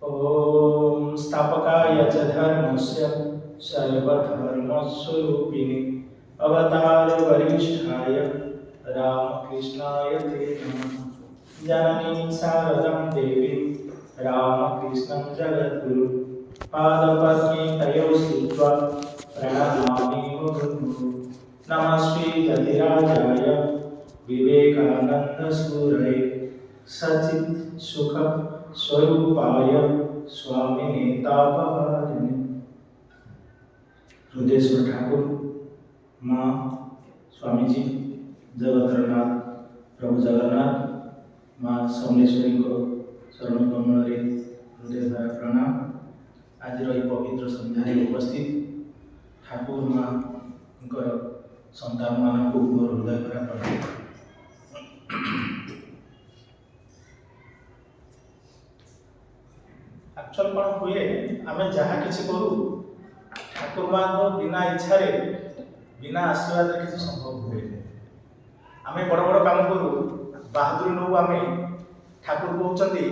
ॐ स्थापकाय च धर्मस्य सर्वधर्मस्वरूपिणे अवतारवरिष्ठाय रामकृष्णाय ते नमः। जननीं शारदां देवीं रामकृष्णं जगद्गुरुं पादपद्मे तयोः स्थित्वा प्रणमामि मुहुर्मुहुः। नमस्ते जतिराजाय विवेकानन्दसूरये सचित् सुख स्वरूपाय स्वामिने तापहारिणे। हृदयेश्वर ठाकुर, माँ स्वामी जी, जगतरनाथ प्रभु जगन्नाथ, माँ समलेश्वरी को शरण कमल हृदय भरा प्रणाम। आज पवित्र संध्यारे उपस्थित ठाकुर माँ संतान मानक मोर हृदय भरा प्रणाम। एक्चुअल कौन हुए आम जहाँ किसी करूँ ठाकुर माँ बिना इच्छा बिना आशीर्वाद किसी संभव हुए। आम बड़ बड़ काम करूँ बाहादुरी नौ आम ठाकुर कहते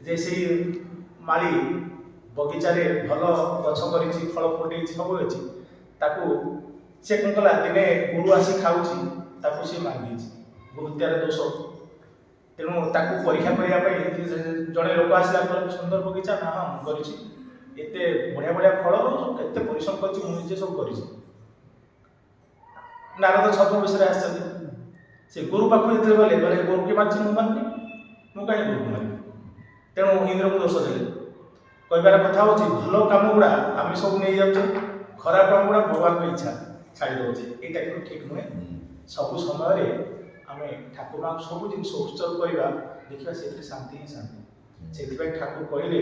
जे से माली बगीचारे भल गछ कर फल फुटे सब अच्छी ताकू से कौन कला दिने गुरु आसी खाऊँ सी मांगी बहुत्यार दोष तेणु ताकू परीक्षा करने जड़े लोक आसला सुंदर बगीचा ना हाँ मुझे बढ़िया बढ़िया फल के परिश्रम कर सब कर नारद छद्म विषय आसे गुरु पाख जो गले गले गुरु किए मार्च मुझे मारनी मुझे कहीं गुरु मारनी तेणु इंद्र को दोष देले कहबार कथा हूँ भल कम गुड़ा आम सब नहीं जाऊे खराब काम गुड़ा भगवान को इच्छा छाड़ी दौचे यहाँ कि ठीक नुहे। सब समय आम ठाकुर माँ सब जिन उत्सर्ग करवा देखा से शांति ही शांति से ठाकुर कहले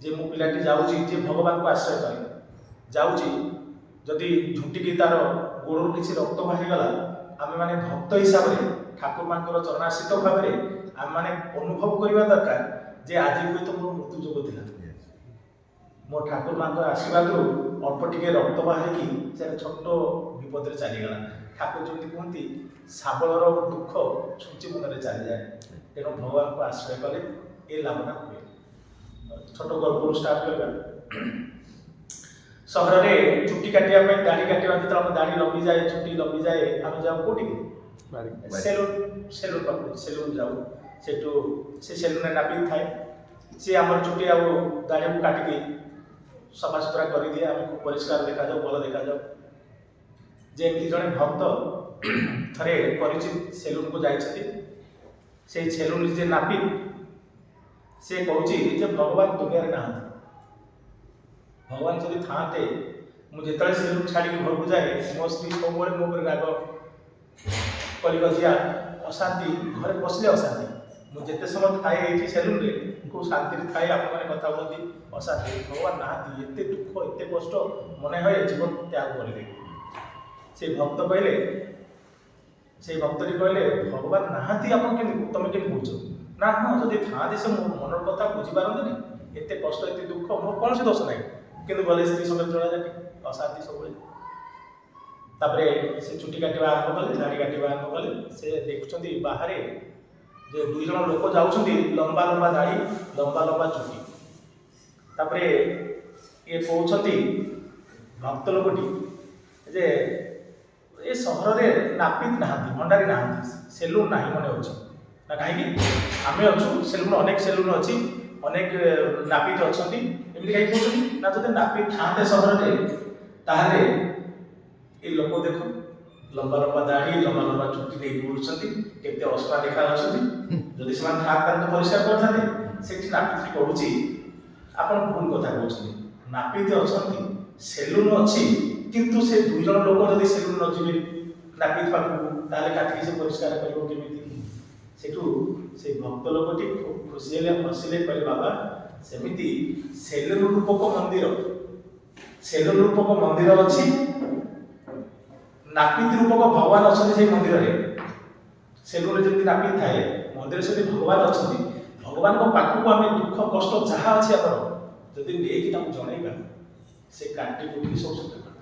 जे मो पिलाटी जाऊँगी जे भगवान को आश्रय करे जाऊँगी जदि झुंटिकी तार गोड़ किसी रक्त बाहरीगला आम मैंने भक्त हिसाब से ठाकुर माँ चरणाश्रित भाव में आम मैंने अनुभव करवा दरकार जे आज हुए तो मोर मृत्यु जोग था मो ठाकुर माँ आशीर्वाद अल्प टे रक्त बाहरी से छोट विपद चलीगला। ठाकुर जमी कहती शाबलर दुख छुंची मन में चली जाए तेणु भगवान को आश्रय कले ये लाभटा हुए। छोट गल्प स्टार्ट करवा सहर में चुट्टी काटापी दाढ़ी काटा जो दाढ़ी लंबी जाए चुट्टी लंबी जाए आम जाऊ कौटी सेलून सेलून पाख सेलून जाऊ से सेलून नापी थाए सी आम चुट्टी आ दाढ़ी को काटिकी सफा सुतरा कर दिए आम खूब परिष्कार देखा जाऊ भल देखा जाऊ जमी जड़े भक्त थे परिचित सेलून को जाइए से सेलून जे नापी से कहूँ भगवान दुनिया ना भगवान जब था मुझे सेलून छाड़ी घर को जाए मो स्त्री सब मो राग कलिगजिया अशांति घरे बसले अशांति मुझे समय थाए ये सेलून रे को शांति थाए आप कथा कहती अशांति भगवान ना एत दुख एत कष्ट मन है जीवन त्याग करदे से भक्त कहले से भक्ति कहले भगवान नहांती आप तुम के बुझ ना हाँ जब था से मन कथा बुझीपारती एत कष्ट एत दुख मोर कौन से दोष ना कि गले स्त्री समय चला जाए अशांति सब से चुटी काटा आरंभ कले दाढ़ी काटा आरंभ कले से देखुं बाहर जे दुई जन लोक जाऊँ लंबा लंबा दाढ़ी लंबा लंबा चुटी तापर ये कहते भक्त लोकटी जे ये सहर में नापित ना भंडारी ना सेलून ना मन हो कहीं आम अच्छु सेलून अनेक सेलून अच्छी अनेक नापित अच्छा एमती कहीं कहते ना जो नापित था सहर में ताहले ये लोक देख लंबा लंबा दाढ़ी लंबा लंबा चुटी नहीं बुलूँ केते असना देखा जदि से तो परिष्कार करते से नापित कहूँ आप भूल कथा कहते नापित अच्छा सेलून अच्छी किंतु से दुई जन लोक जब सेलून न जी नापित पाखक काटिक से परिष्कार करमी से भक्त लोकटी खूब खुशी हसिले कहे बाबा सेमती सेलून रूपक मंदिर अच्छी नापित रूपक भगवान अच्छा से मंदिर में सेलून जमी नापित थाए मंदिर से भगवान अच्छा भगवान पाखक आम दुख कष्ट जहाँ अच्छी आम जदि नहीं जनइबा से काटी कुटी सब सुधा कर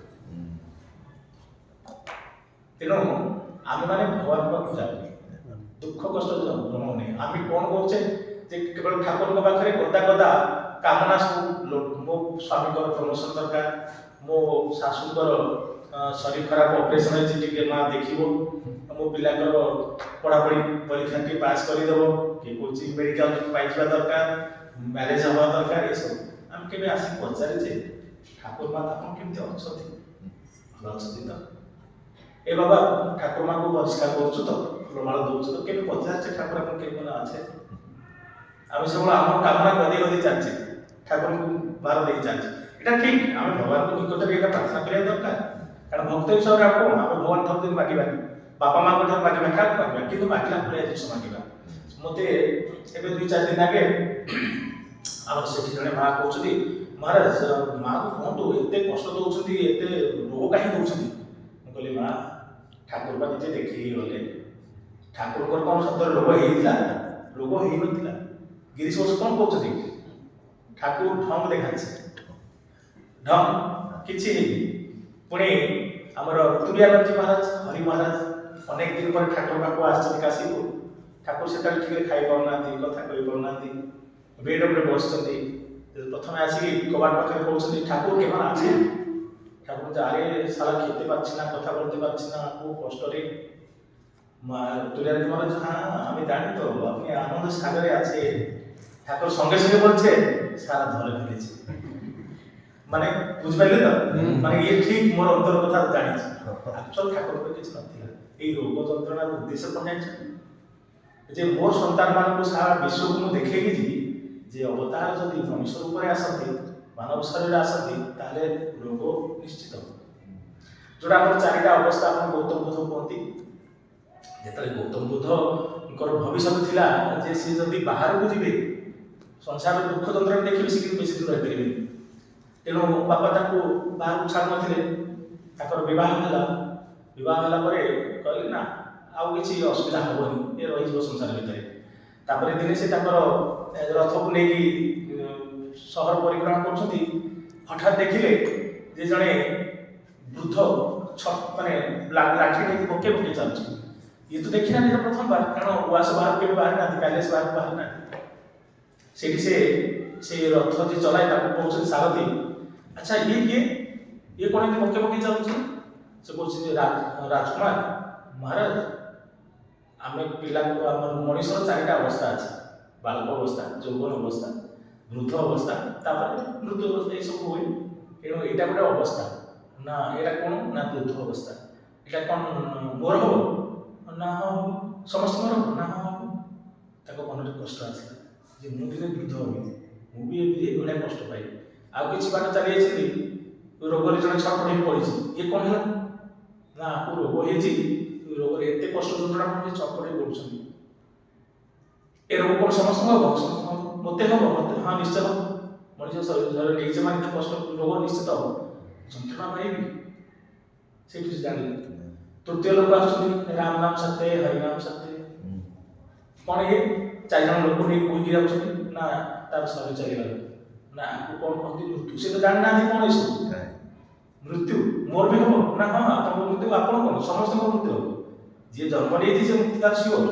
तेणु आम मैंने भगवान पाक जाऊ दुख कष्ट जमाऊनी आम कौन कौचे केवल ठाकुर पाखे गदा गदा କାମନା ସବୁ ମୋ ସ୍ୱାମୀଙ୍କର ପ୍ରମୋସନ ଦରକାର, ମୋ ଶାଶୁଙ୍କର ଶରୀର ଖରାପ ଅପରେସନ ହେଇଛି ଟିକେ ମା ଦେଖିବ, ମୋ ପିଲାଙ୍କର ପଢ଼ାପଢ଼ି ପରୀକ୍ଷା ଟିକେ ପାସ୍ କରିଦେବ, କିଏ କହୁଛି ମେଡ଼ିକାଲ ପାଇଯିବା ଦରକାର, ମ୍ୟାରେଜ ହେବା ଦରକାର, ଏସବୁ ଆମେ କେବେ ଆସିକି ପଚାରିଛେ ଠାକୁର ମା ଆପଣ କେମିତି ଅଛନ୍ତି, ଭଲ ଅଛନ୍ତି ତ? ଏ ବାବା ଠାକୁର ମାଙ୍କୁ ପରିଷ୍କାର କରୁଛୁ ତ, ଫୁଲମାଳ ଦଉଛୁ ତ, କେବେ ପଚାରିଛେ ଠାକୁର ଆପଣ କେମିତି ଭଲ ଅଛେ? ଆମେ ସବୁବେଳେ ଆମର କାମନା ଗଦେଇ ଗଦେଇ ଚାଲିଛେ, ଠାକୁରଙ୍କୁ ଭାର ଦେଇ ଚାଲିଛେ। এটা ঠিক, ଆମେ ଭଗବାନଙ୍କ ନିକଟରେ ଏଇଟା ପ୍ରାର୍ଥନା କରିବା ଦରକାର, କାରଣ ଭକ୍ତ ହିସାବରେ ଆମେ କଣ, ଆମେ ଭଗବାନ ଠାରୁ ମାଗିବାନି, ବାପା ମାଙ୍କ ଠାରୁ ମାଗିବା, କାହାକୁ ମାଗିବା, କିନ୍ତୁ ମାଗିଲା ଭଳିଆ ଜିନିଷ ମାଗିବା। ମତେ ଏବେ 2-4 ଦିନ ଆଗେ ଆମର ସେଠି ଜଣେ ମା କହୁଛନ୍ତି, ମହାରାଜ ମାକୁ କୁହନ୍ତୁ ଏତେ କଷ୍ଟ ଦଉଛନ୍ତି, ଏତେ ରୋଗ କାହିଁ ଦଉଛନ୍ତି? ମୁଁ କହିଲି ମା ଠାକୁର ପା ନିଜେ ଦେଖିକି ଗଲେ, ଠାକୁରଙ୍କର କଣ ସତରେ ରୋଗ ହେଇଥିଲା? ରୋଗ ହେଇନଥିଲା। ଗିରିଶ ବସୁ କଣ କହୁଛନ୍ତି? ଠାକୁର ଢଙ୍ଗ ଦେଖାচ্ছে, ଢଙ୍ଗ କିଛି ହେଇନି। ପୁଣି ଆମର ତୁରିଆନନ୍ଦଜୀ ମହାରାଜ, ହରି ମହାରାଜ ଅନେକ ଦିନ ପରେ ଠାକୁର ପାଖକୁ ଆସିଛନ୍ତି କାଶୀକୁ, ଠାକୁର ସେତେବେଳେ ଠିକରେ ଖାଇପାରୁନାହାନ୍ତି, କଥା କହିପାରୁନାହାନ୍ତି, ବେଡ୍ ଉପରେ ବସିଛନ୍ତି। প্রথমে আসি কবার পাখে পৌঁছতে ঠাকুর কেমন আছেন? ঠাকুর যে আরে সারা খেতে পাচ্ছি না, কথা বলতে পারছি না, খুব কষ্ট রে। তুরিয়ানন্দজি মহারাজ হ্যাঁ আমি জানি তো আপনি আনন্দ সাগরে আছে। ঠাকুর সঙ্গে সঙ্গে বলছে সারা ধরে ফেলেছে, মানে বুঝপাইলে তো, মানে ইয়ে ঠিক মোর অন্তর কথা জানিছে। আকচুয়াল ঠাকুর কিছু নথিলা, এই রোগ যন্ত্রণার উদ্দেশ্য কোন জানিছেন? যে মোর সন্তান মানুষ সারা বিশ্বକୁ ମୁଁ ଦେଖେଇକି ଯିବି যে অবতার যদি মনুষ্য রূপে আসতে, মানব শরীরে আসতে, তাহলে রোগ নিশ্চিত হবে। যেটা আমার 4টা অবস্থা আপনার গৌতম বুদ্ধ কুহতি, যেতবে গৌতম বুদ্ধଙ୍କର ভবিষ্যৎ ଥିଲା যে সে যদি বাহারକୁ ଯିବେ ସଂସାର ଦୁଃଖ ଯନ୍ତ୍ରଣା ଦେଖିବେ, ସେ କିନ୍ତୁ ବେଶୀ ଦିନ ରହିପାରିବେନି। ତେଣୁ ବାପା ତାଙ୍କୁ ବାହାରକୁ ଛାଡ଼ୁ ନଥିଲେ। ତାଙ୍କର ବିବାହ ହେଲା, ବିବାହ ହେଲା ପରେ କହିଲେ ନା ଆଉ କିଛି ଅସୁବିଧା ହବନି, ଏ ରହିଯିବ ସଂସାର ଭିତରେ। ତାପରେ ଦିନେ ସେ ତାଙ୍କର ରଥକୁ ନେଇକି ସହର ପରିକ୍ରମା କରୁଛନ୍ତି, ହଠାତ୍ ଦେଖିଲେ ଯେ ଜଣେ ବୃଦ୍ଧ ମାନେ ଲାଠି ନେଇକି ପକେଇ ପକେଇ ଚାଲୁଛି। ଇଏ ତ ଦେଖିନାହାନ୍ତି ପ୍ରଥମବାର, କାରଣ ଉଆସ ବାହାରକୁ କେବେ ବାହାରି ନାହାନ୍ତି, ପ୍ୟାଲେସ ବାହାରକୁ ବାହାରି ନାହାନ୍ତି। ସେଠି ସେ ରଥ ଯେ ଚଲାଏ ତାକୁ କହୁଛନ୍ତି ସାରଥି, ଆଚ୍ଛା ଇଏ କଣ ଏମିତି ପକେଇ ପକେଇ ଚାଲୁଛି? ସେ କହୁଛି ଯେ ରାଜକୁମାର ମହାରାଜ, ଆମେ ପିଲାଙ୍କୁ, ଆମର ମଣିଷର 4ଟା ଅବସ୍ଥା ଅଛି, ବାଳକ ଅବସ୍ଥା, ଯୌବନ ଅବସ୍ଥା, ବୃଦ୍ଧ ଅବସ୍ଥା, ତାପରେ ମୃତ୍ୟୁ ଅବସ୍ଥା, ଏସବୁ ହୁଏ। ତେଣୁ ଏଇଟା ଗୋଟେ ଅବସ୍ଥା ନା, ଏଇଟା କଣ ନା ବୃଦ୍ଧ ଅବସ୍ଥା। ଏଇଟା କଣ ମୋର ହବ ନା ହଁ ହବ, ସମସ୍ତଙ୍କର ହବ ନା ହଁ ହବ। ତାଙ୍କ ମନରେ କଷ୍ଟ ଆସିଲା ଯେ ମୁଁ ଦିନେ ବୃଦ୍ଧ ହେବି, ମୁଁ ବି ଏଇଭଳିଆ କଷ୍ଟ ପାଇବି। ଆଉ କିଛି ବାଟ ଚାଲି ଯାଇଛନ୍ତି, ରୋଗରେ ଜଣେ ଛଟପଟ ହେଇ ପଡ଼ିଛି। ଇଏ କଣ ହେଲା ନା ଆକୁ ରୋଗ ହେଇଛି, ରୋଗରେ ଏତେ କଷ୍ଟ ଯନ୍ତ୍ରଣା ପଡୁଛି, ଛଟପଟ ହେଇ ପଡୁଛନ୍ତି। ଏ ରୋଗ କଣ ସମସ୍ତଙ୍କୁ ହବ? ମତେ ହବ? ମତେ ହଁ ନିଶ୍ଚୟ ହବ। ମଣିଷ ଶରୀର ନେଇଛେ ମାନେ କଷ୍ଟ, ରୋଗ ନିଶ୍ଚିତ ହବ, ଯନ୍ତ୍ରଣା ପାଇବି। ସେଇଠି ସେ ଜାଣିଲେ। ତୃତୀୟ ଲୋକ ଆସୁଛନ୍ତି, ରାମ ନାମ ସତ୍ୟ, ହରି ନାମ ସତ୍ୟ। କଣ ଇଏ 4 ଜଣ ଲୋକ ନେଇ କହିକି ଯାଉଛନ୍ତି ନା ତାର ଶରୀର ଚାଲିଗଲା, ନା ଆକୁ କଣ କହନ୍ତି ମୃତ୍ୟୁ। ସେ ତ ଜାଣିନାହାନ୍ତି କଣ ଏସବୁ ମୃତ୍ୟୁ, ମୋର ବି ହବ ନା ହଁ ଆପଣଙ୍କ ମୃତ୍ୟୁ, ଆପଣ କଣ ସମସ୍ତଙ୍କ ମୃତ୍ୟୁ ହବ। ଯିଏ ଜନ୍ମ ନେଇଛି ସେ ମୃତ୍ୟୁ ତାର ସିଓର,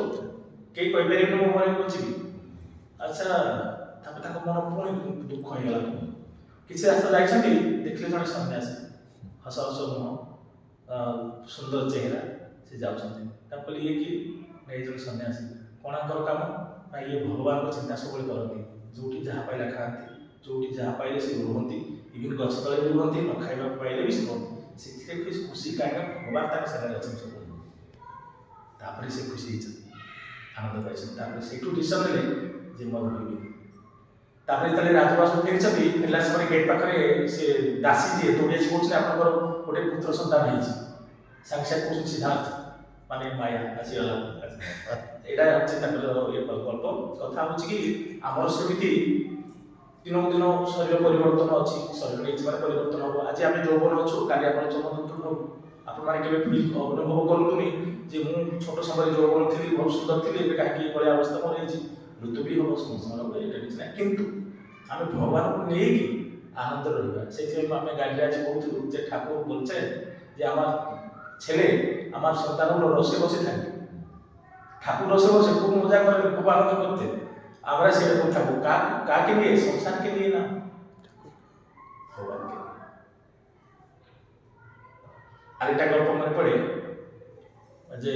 କେହି କହିପାରିବେନି ମୁଁ ମରେ ବଞ୍ଚିବି। ଆଚ୍ଛା, ତାପରେ ତାଙ୍କ ମନ ପୁଣି ଦୁଃଖ ହେଇଗଲା। କିଛି ରାସ୍ତା ଯାଇଛନ୍ତି, ଦେଖିଲେ ଜଣେ ସନ୍ନ୍ୟାସୀ, ହସ ହସ ମୁହଁ, ସୁନ୍ଦର ଚେହେରା, ସେ ଯାଉଛନ୍ତି। ତାଙ୍କୁ କହିଲେ ଇଏ କି? ଏଇ ଜଣେ ସନ୍ନ୍ୟାସୀ। କଣ ଆଙ୍କର କାମ ନା ଇଏ ଭଗବାନଙ୍କ ଚିନ୍ତା ସବୁବେଳେ କରନ୍ତି, ଯୋଉଠି ଯାହା ପାଇଲା ଖାଆନ୍ତି, ଯୋଉଠି ଯାହା ପାଇଲେ ସେ ରୁହନ୍ତି, ଇଭିନ୍ ଗଛ ତଳେ ବି ରୁହନ୍ତି, ନ ଖାଇବାକୁ ପାଇଲେ ବି ସେ ରୁହନ୍ତି। ସେଥିରେ ଖୁସି କାହିଁକି ଭଗବାନ ତାଙ୍କ ସେବାରେ ଅଛନ୍ତି ସବୁବେଳେ। ତାପରେ ସେ ଖୁସି ହେଇଛନ୍ତି, ଆନନ୍ଦ ପାଇଛନ୍ତି। ତାପରେ ସେଇଠୁ ଡିସିସନ୍ ନେଲେ ଯେ ମୁଁ ରହିବି। ତାପରେ ଯେତେବେଳେ ରାଜବାସକୁ ଫେରିଛନ୍ତି, ଫେରିଲା ସମୟରେ ଗେଟ୍ ପାଖରେ ସେ ଦାସୀ ଯିଏ ଦୌଡ଼ି ଆସି କହୁଛନ୍ତି ଆପଣଙ୍କର ଗୋଟେ ପୁତ୍ର ସନ୍ତାନ ହେଇଛି। ସାଙ୍ଗେ ସାଙ୍ଗେ କହୁଛନ୍ତି ସିଦ୍ଧାର୍ଥ, ମାନେ ମାୟା ଆସିଗଲା। ଏଇଟା ହচ্ছে ତାଙ୍କର ଇଏ ଗଳ୍ପ। କଥା ହଉଛି କି ଆମର ସେମିତି ଦିନକୁ ଦିନ ଶରୀର ପରିବର୍ତ୍ତନ ଅଛି, ଶରୀର ନେଇଛି ମାନେ ପରିବର୍ତ୍ତନ ହବ। ଆଜି ଆମେ ଯୌବନ ଅଛୁ, କାଲି ଆପଣ ଚମତ୍କାର ହବ। ଆପଣମାନେ କେବେ ଅନୁଭବ କରନ୍ତୁନି ଯେ ମୁଁ ଛୋଟ ସମୟରେ ଯୌବନ ଥିଲି, ବହୁତ ସୁନ୍ଦର ଥିଲି, ଏବେ କାହିଁକି ଏଭଳିଆ ଅବସ୍ଥା ମୋର ହେଇଛି। ଋତୁ ବି ହବ, ସମସ୍ତଙ୍କର ହବ, ଏଇଟା କିଛି ନାହିଁ। କିନ୍ତୁ ଆମେ ଭଗବାନଙ୍କୁ ନେଇକି ଆନନ୍ଦରେ ରହିବା। সেইଥିପାଇଁ ଆମେ গাড়িতে আছি কৌতুক যে ঠাকুর বলছে যে আমার ছেলে আমার সন্তানগুলো রসে বসে থাকে, ঠাকুর রসে বসে খুব মজা করে, খুব আনন্দ করতে। আমরা সেরকম থাকবো কাকে নিয়ে? সংসারকে নিয়ে না, ভগবানকে। আরেকটা গল্প মনে পড়ে যে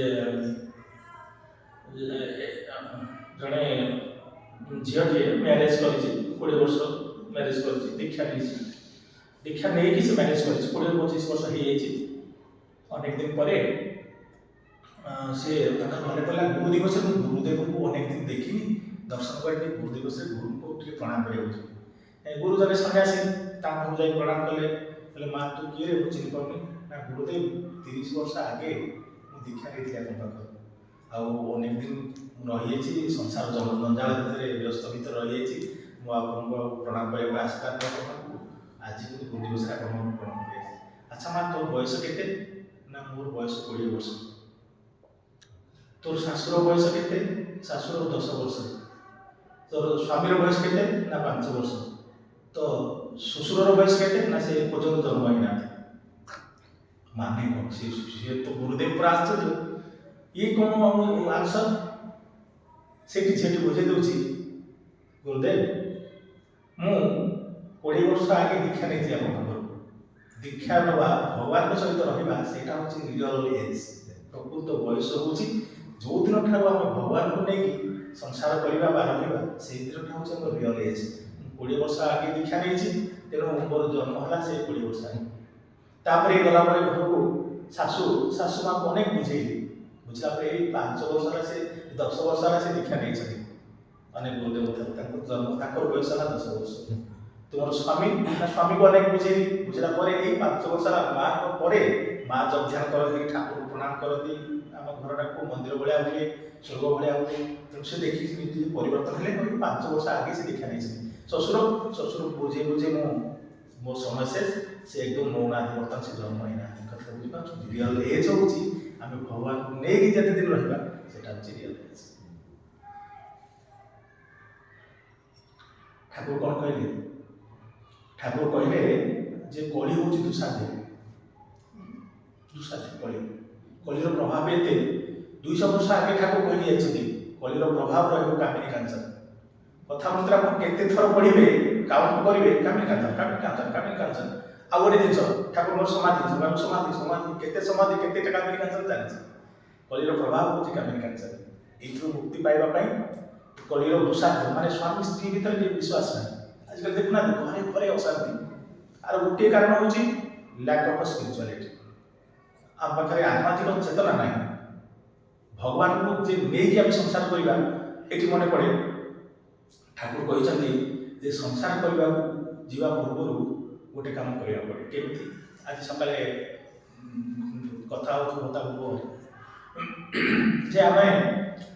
ଜଣେ ଝିଅଟିଏ ମ୍ୟାରେଜ କରିଛି, 20 ବର୍ଷ ମ୍ୟାରେଜ କରିଛି, ଦୀକ୍ଷା ନେଇଛି। ଦୀକ୍ଷା ନେଇକି ସେ ମ୍ୟାରେଜ କରିଛି, 20-25 ବର୍ଷ ହେଇଯାଇଛି। ଅନେକ ଦିନ ପରେ ସେ ତାଙ୍କର ମନେ ପଡ଼ିଲା ଗୁରୁ ଦିବସରେ ମୁଁ ଗୁରୁଦେବଙ୍କୁ ଅନେକ ଦିନ ଦେଖିନି, ଦର୍ଶନ କରିନି, ଗୁରୁ ଦିବସରେ ଗୁରୁଙ୍କୁ ଟିକେ ପ୍ରଣାମ କରିବାକୁ ଯିବି। ଗୁରୁ ଜଣେ ସନ୍ନ୍ୟାସୀ, ତାଙ୍କ ପାଖକୁ ଯାଇ ପ୍ରଣାମ କଲେ, କହିଲେ ମା ତୁ କିଏ? ମୁଁ ଚିହ୍ନି ପାରୁନି। ନା ଗୁରୁଦେବ 30 ବର୍ଷ ଆଗେ ମୁଁ ଦୀକ୍ଷା ନେଇଥିଲି ଆପଣଙ୍କ ପାଖରୁ, ଆଉ ଅନେକ ଦିନ ମୁଁ ରହିଯାଇଛି, ସଂସାର ଜଞ୍ଜାଳ ଭିତରେ ବ୍ୟସ୍ତ ଭିତରେ ରହିଯାଇଛି, ମୁଁ ଆପଣଙ୍କୁ ଆଉ ପ୍ରଣାମ କରିବାକୁ ଆସିପାରୁନି ଆପଣଙ୍କୁ, ଆଜି କିନ୍ତୁ ଗୁରୁ ଦିବସରେ ଆପଣଙ୍କୁ ପ୍ରଣାମ କରିଛି। ଆଚ୍ଛା ମା ତୋର ବୟସ କେତେ? ନା ମୋର ବୟସ 20 ବର୍ଷ। ତୋର ଶାଶୁର ବୟସ କେତେ? ଶାଶୁର 10 ବର୍ଷ। ତୋର ସ୍ୱାମୀର ବୟସ କେତେ? ନା 5 ବର୍ଷ। ତ ଶ୍ୱଶୁରର ବୟସ କେତେ? ନା ସେ ପର୍ଯ୍ୟନ୍ତ ଜନ୍ମ ହେଇନାହାନ୍ତି। ମାନେ କ'ଣ? ସିଏ ତ ଗୁରୁଦେବ ପୁରା ଆଶ୍ଚର୍ଯ୍ୟ, ଇଏ କ'ଣ ଆନ୍ସର? ସେଠି ଝିଅଟି ବୁଝେଇ ଦେଉଛି, ଗୁରୁଦେବ ମୁଁ 20 ବର୍ଷ ଆଗେ ଦୀକ୍ଷା ନେଇଥିଲି ଆପଣଙ୍କ ଘରକୁ। ଦୀକ୍ଷା ନେବା, ଭଗବାନଙ୍କ ସହିତ ରହିବା, ସେଇଟା ହେଉଛି ରିଅଲ ଏଜ୍, ପ୍ରକୃତ ବୟସ ହେଉଛି ଯେଉଁଦିନ ଠାରୁ ଆମେ ଭଗବାନଙ୍କୁ ନେଇକି ସଂସାର କରିବା ବା ରହିବା, ସେଇ ଦିନଟା ହେଉଛି ଆମର ରିଅଲ ଏଜ୍। 20 ବର୍ଷ ଆଗେ ଦୀକ୍ଷା ନେଇଛି, ତେଣୁ ମୋର ଜନ୍ମ ହେଲା ସେଇ 20 ବର୍ଷ ଆଗେ। ତାପରେ ଗଲା ପରେ ଘରକୁ ଶାଶୁ ମାଙ୍କୁ ଅନେକ ବୁଝେଇଲି, ବୁଝିଲା ପରେ ଏଇ 5 ବର୍ଷ ହେଲା, ସେ 10 ବର୍ଷ ହେଲା ସେ ଦୀକ୍ଷା ନେଇଛନ୍ତି ଅନେକ ଗୁରୁଦେବ ଠାରୁ, ତାଙ୍କର ବୟସ ହେଲା 10 ବର୍ଷ। ତୁମର ସ୍ୱାମୀ? ନା ସ୍ୱାମୀକୁ ଅନେକ ବୁଝେଇଲି, ବୁଝିଲା ପରେ ଏଇ 5 ବର୍ଷ ହେଲା ମାଙ୍କ ପରେ ମା ଯଜ୍ଞ କରନ୍ତି, ଠାକୁର ପ୍ରଣାମ କରନ୍ତି, ଆମ ଘରଟାକୁ ମନ୍ଦିର ଭଳିଆ ହୁଏ, ସ୍ୱର୍ଗ ଭଳିଆ ହୁଏ। ତେଣୁ ସେ ଦେଖିକି ନିଜେ ପରିବର୍ତ୍ତନ ହେଲେ, 5 ବର୍ଷ ଆଗେ ସେ ଦୀକ୍ଷା ନେଇଛନ୍ତି। ଶ୍ୱଶୁର ବୁଝେଇ ମୁଁ ମୋ ସମୟ ଶେଷ, ସେ ଏକଦମ ନଉନାହାନ୍ତି, ବର୍ତ୍ତମାନ ସେ ଜନ୍ମ ହେଇନାହାନ୍ତି। କଥା ବୁଝିପାରୁଛୁ? ରିଅଲ ଏଜ୍ ହେଉଛି ଆମେ ଭଗବାନଙ୍କୁ ନେଇକି ଯେତେ ଦିନ ରହିବା, ସେଟା ହେଉଛି ରିଅଲ ଏଜ୍। ଠାକୁର କ'ଣ କହିଲେ? ଠାକୁର କହିଲେ ଯେ କଳି ହେଉଛି ଦୁଃସାଧ୍ୟ, କଳିର ପ୍ରଭାବ ଏତେ। 200 ବର୍ଷ ଆଗେ ଠାକୁର କହି ଯାଇଛନ୍ତି କଳିର ପ୍ରଭାବ ରହିବ କାମିନୀ କାଞ୍ଚନ। କଥା ମନ୍ତ୍ର ଆପଣ କେତେ ଥର ପଢ଼ିବେ, କାଉଣ୍ଟ କରିବେ, କାମିନୀ କାଞ୍ଚନ। ଆଉ ଗୋଟେ ଜିନିଷ, ଠାକୁରଙ୍କର ସମାଧି କେତେ ସମାଧି, କେତେ କାମିନୀ କାଞ୍ଚନ ଚାଲିଛି। କଳିର ପ୍ରଭାବ ହେଉଛି କାମିନୀ କାଞ୍ଚନ। ଏଇଥିରୁ ମୁକ୍ତି ପାଇବା ପାଇଁ କଳିର ଦୁଃସାଧ୍ୟ, ମାନେ ସ୍ୱାମୀ ସ୍ତ୍ରୀ ଭିତରେ ଟିକେ ବିଶ୍ୱାସ ନାହିଁ। ଆଜିକାଲି ଦେଖୁନାହାନ୍ତି, ଘରେ ଘରେ ଅଶାନ୍ତି। ଆର ଗୋଟିଏ କାରଣ ହେଉଛି ଲ୍ୟାକ୍ ଅଫ୍ ସ୍ପିରିଚୁଆଲିଟି। ଆମ ପାଖରେ ଆଧ୍ୟାତ୍ମିକ ଚେତନା ନାହିଁ। ଭଗବାନଙ୍କୁ ଯେ ନେଇକି ଆମେ ସଂସାର କରିବା, ଏଠି ମନେ ପଡ଼େ ଠାକୁର କହିଛନ୍ତି ଯେ ସଂସାର କରିବାକୁ ଯିବା ପୂର୍ବରୁ ଗୋଟେ କାମ କରିବାକୁ ପଡ଼େ। କେମିତି? ଆଜି ସକାଳେ କଥା ହେଉଥିବ ଯେ ଆମେ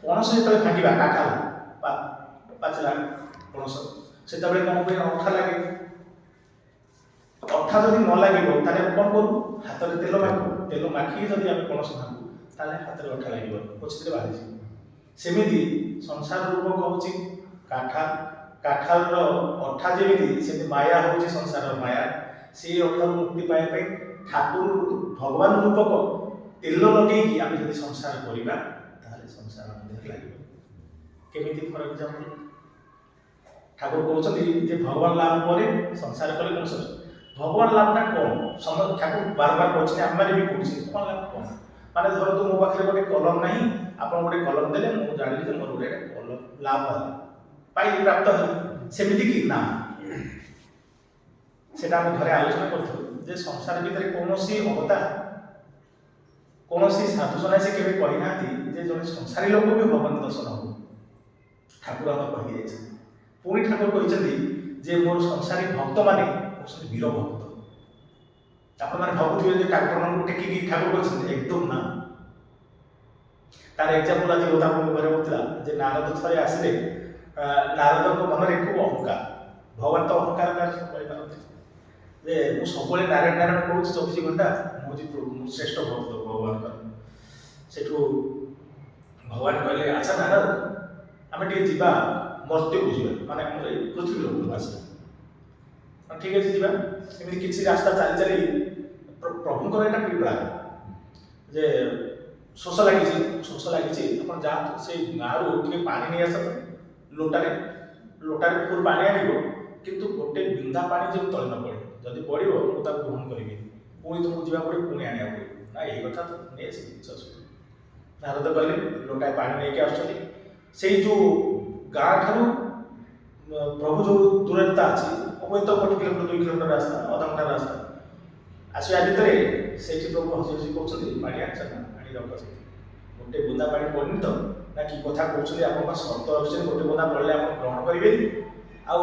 ପଣସ ଯେତେବେଳେ ଭାଙ୍ଗିବା, କାଠ ପାଚିଲା ପଣସ, ସେତେବେଳେ କ'ଣ ହୁଏ? ଅଠା ଲାଗେ। ଅଠା ଯଦି ନ ଲାଗିବ ତାହେଲେ ଆମେ କ'ଣ କରୁ? ହାତରେ ତେଲ ମାଖିକି ଯଦି ଆମେ ପଣସ ଭାଙ୍ଗୁ, ତାହେଲେ ହାତରେ ଅଠା ଲାଗିବ, ପଛରେ ବାହାରିଯିବ। ସେମିତି ସଂସାର ରୂପକ ହେଉଛି କାଠର ଅଠା, ଯେମିତି ସେମିତି ମାୟା ହେଉଛି ସଂସାରର ମାୟା। ସେଇ ଅଠାରୁ ମୁକ୍ତି ପାଇବା ପାଇଁ ଠାକୁର ଭଗବାନ ରୂପକ ତେଲ ଲଗେଇକି ଆମେ ଯଦି ସଂସାର କରିବା, ତାହେଲେ ସଂସାର ମଧ୍ୟରେ ଲାଗିବ। କେମିତି? ଫର ଏକ୍ସାମ୍ପଲ, ଠାକୁର କହୁଛନ୍ତି ଯେ ଭଗବାନ ଲାଭ ପରେ ସଂସାର କଲେ କ'ଣ ସରିବ? ଭଗବାନ ଲାଭଟା କ'ଣ? ଠାକୁର ବାରବାର କହିଛନ୍ତି, ଆମେ ବି କହୁଛେ ଭଗବାନ ଲାଭ କ'ଣ? ମାନେ ଧରନ୍ତୁ ମୋ ପାଖରେ ଗୋଟେ କଲମ ନାହିଁ, ଆପଣ ଗୋଟେ କଲମ ଦେଲେ, ମୁଁ ଜାଣିଲି ଯେ ମୋର ଗୋଟେ କଲମ ଲାଭ ହେଲା, ପ୍ରାପ୍ତ ହେଲା। ସେମିତି କି ନା? ସେଟା ଆମେ ଘରେ ଆଲୋଚନା କରୁଥିଲୁ ଯେ ସଂସାର ଭିତରେ କୌଣସି ଅବତା, କୌଣସି ସାଧୁ ସନ୍ନ୍ୟାସୀ କେବେ କହିନାହାନ୍ତି ଯେ ଜଣେ ସଂସାରୀ ଲୋକ ବି ଭଗବାନ ଦର୍ଶନ ହବ। ଠାକୁର ଆମେ କହିଯାଇଛନ୍ତି। ପୁଣି ଠାକୁର କହିଛନ୍ତି ଯେ ମୋର ସଂସାରୀ ଭକ୍ତମାନେ ହେଉଛନ୍ତି ବୀର ଭକ୍ତ। ଆପଣମାନେ ଭାବୁଥିବେ ଯେ ଠାକୁରମାନଙ୍କୁ ଟେକିକି ଠାକୁର କହିଛନ୍ତି, ଏକଦମ ନା। ତାର ଏକ୍ସାମ୍ପଲ ଆଜି ଗୋଦାମ ଘରେ ହେଉଥିଲା ଯେ ନାରଦ ଥରେ ଆସିଲେ, ନାରଦଙ୍କ ମନରେ ଖୁବ ଅହଙ୍କାର। ଭଗବାନ ତ ଅହଙ୍କାର କହିପାରନ୍ତି ଯେ ମୁଁ ସବୁବେଳେ ନାରାୟଣ କହୁଛି 24 ଘଣ୍ଟା, ମୁଁ ହେଉଛି ଶ୍ରେଷ୍ଠ ଭକ୍ତ ଭଗବାନଙ୍କର। ସେଠୁ ଭଗବାନ କହିଲେ, ଆଚ୍ଛା ନାରଦ, ଆମେ ଟିକେ ଯିବା ମର୍ତ୍ତ୍ୟକୁ ଯିବା, ମାନେ ଆମର ଏଇ ପୃଥିବୀ ଲୋକକୁ ଆସିବା। ଠିକ୍ ଅଛି, ଯିବା। ଏମିତି କିଛି ରାସ୍ତା ଚାଲି ପ୍ରଭୁଙ୍କର ଏଇଟା ପ୍ରିପ୍ଲାନ୍ ଯେ ଶୋଷ ଲାଗିଛି, ଆପଣ ଯାଆନ୍ତୁ ସେଇ ଗାଁରୁ ଟିକେ ପାଣି ନେଇ ଆସନ୍ତୁ, लोटारे लोटारे फुल पानी आनिब किंतु गोटे बिंदा पानी जो तले न पड़े जदि पड़ो मुझे ग्रहण करी पुणी तुमको जावा पड़े पुणी आने पड़े ना यही कथा तो नहीं से नारद कहले लोटाए पानी लेके आसुँच जो गाँ ठारू प्रभु जो दूरता अच्छी हूँ तो 1 किलोमीटर 2 किलोमीटर रास्ता अधा घंटा रास्ता आसवा भितर से प्रभु हसी हसी कहते पानी आना पानी रख से गोटे बुंदा पानी पड़नी तो ना कि कथा कहते आप शर्त रखते गोटे बुंदा पड़े आप ग्रहण करेंगे आउ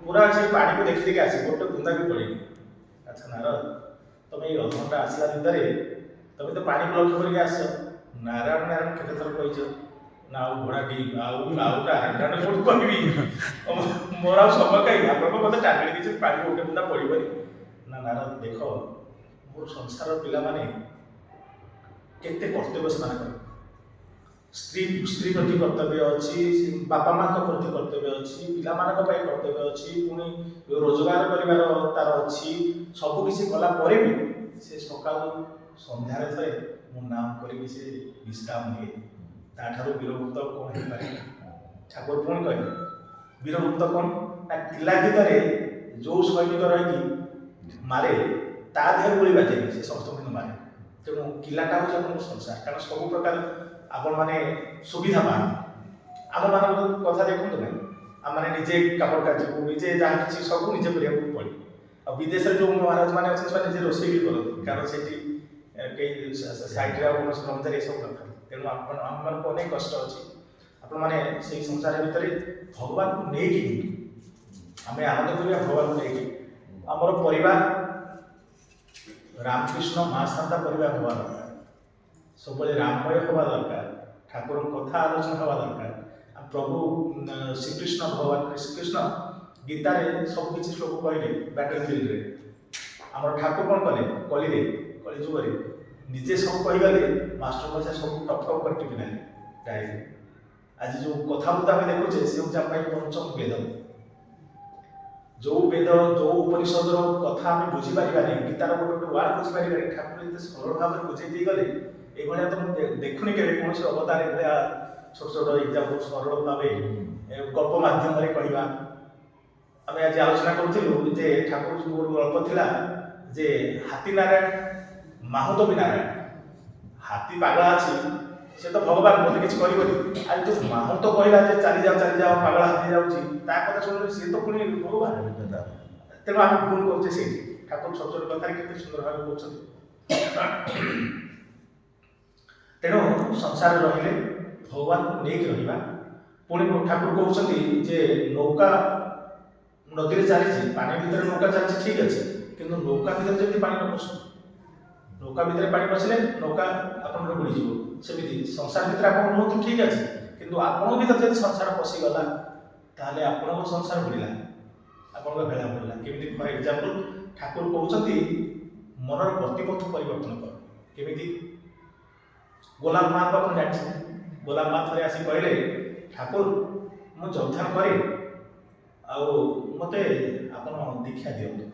पूरा से पानी को देखी देखी आसे गोटे बुंदा भी पड़ेगी अच्छा नारद तुम ये अधघंटा आसला भितर तुम तो पानी को लक्ष्य करके आस नारायण नारायण केते थर कहीच ना घोड़ा डी मोर आ समय कहीं आप मतलब टाणी दीजिए पानी गोटे बुंदा पड़े ना नारद देख मोर संसार पिला माने केते कर्तव्य से स्त्री स्त्री प्रति कर्तव्य अच्छी बापा माँ प्रति कर्तव्य अच्छी पिला मानक पई कर्तव्य अच्छी पुणी रोजगार करिवार तार अच्छी सब किसी कला परे भी से सकाळु संध्यारे थरे मो नाम करी से विश्राम निए ताठारु वीरभूत कौन हो पारे ठाकुर पुणी कहे वीरभूत कौन ना किला भितर जो सैनिक रही मारे ता देह गोली बाजे से समस्त दिन मारे तेणु किलाटा हूँ आप संसार कारण सब प्रकार आपण मैंने सुविधा पाए आम मान कथा देखते ना आम मैंने निजे कापड़ कार्य को निजे जहाँ कि सब निजे करने पड़े आ विदेश जो महाराज मैंने अच्छे निजे रोषे भी करते कारण से कई सैड्रे कर्मचारी सब कथा तेणु आम मान अनेक कष्ट अच्छी आपण मैंने से संसार भितर भगवान को लेकिन आम आनंद करा भगवान को लेकिन आमर परिवार रामकृष्ण माँ शांता परिवार हवा दरकार सब राममय हवा दरकार ठाकुर कथा आलोचना हवा दरकार प्रभु श्रीकृष्ण भगवान श्रीकृष्ण गीतार सब किसी श्लोक कहले बैटल फील्ड रे आम ठाकुर कौन कले कलिरे कली जुगरे निजे सब कहीगले मास्टर पैसा सब टप टप कर टिपि ना डायरेक्ट आज जो कथाबर्ता आम देखुचे से हूँ पंचम वेद जो वेद जो उपनिषद कथा आम बुझीपार नहीं गीतार गोटे गोटे वार्ड बुझीपार ठाकुर जिते सरल भाव में बुझे गले ये तो देखुनी के कौन अवतार भाया छोट छोट एग्जाम्पल सरल भाव गल्प मध्यम कहवा आम आज आलोचना करूँ जे ठाकुर गोटे गल्प थिला जे हाथी नारायण माहुत भी नारायण हाथी पागला अच्छी से तो भगवान बोलते किसी कर आज जो माहुत कहला चली जाओ पागला हाथी जाऊँगी कथा शुणी सी तो पुणी भगवान तेणु आम भूल करुचे से ठाकुर छोट छोट कथा के सुंदर भाव कहते तेणु संसार रहिले भगवान को लेकिन रहा पुणी ठाकुर कहते जे नौका नदी चली पानी भितर नौका चलती ठीक अच्छे कि नौका भितर जब पानी न पशु नौका भितर पानी पशिले नौका आप बुड़ीज सेमती संसार भितर आप रुहतु ठीक अच्छे कि आपण भर जब संसार पशिगला ताहले आपण संसार बुड़ला आपण भेड़ा बुड़ला केमी फॉर एग्जांपल ठाकुर कहते मनर गतिपथ परिवर्तन कर केमी गोलाम माँ को जानी गोलाम माँ थे आसी कहले ठाकुर मु जोगदान करे मते आपन दीक्षा दियंतु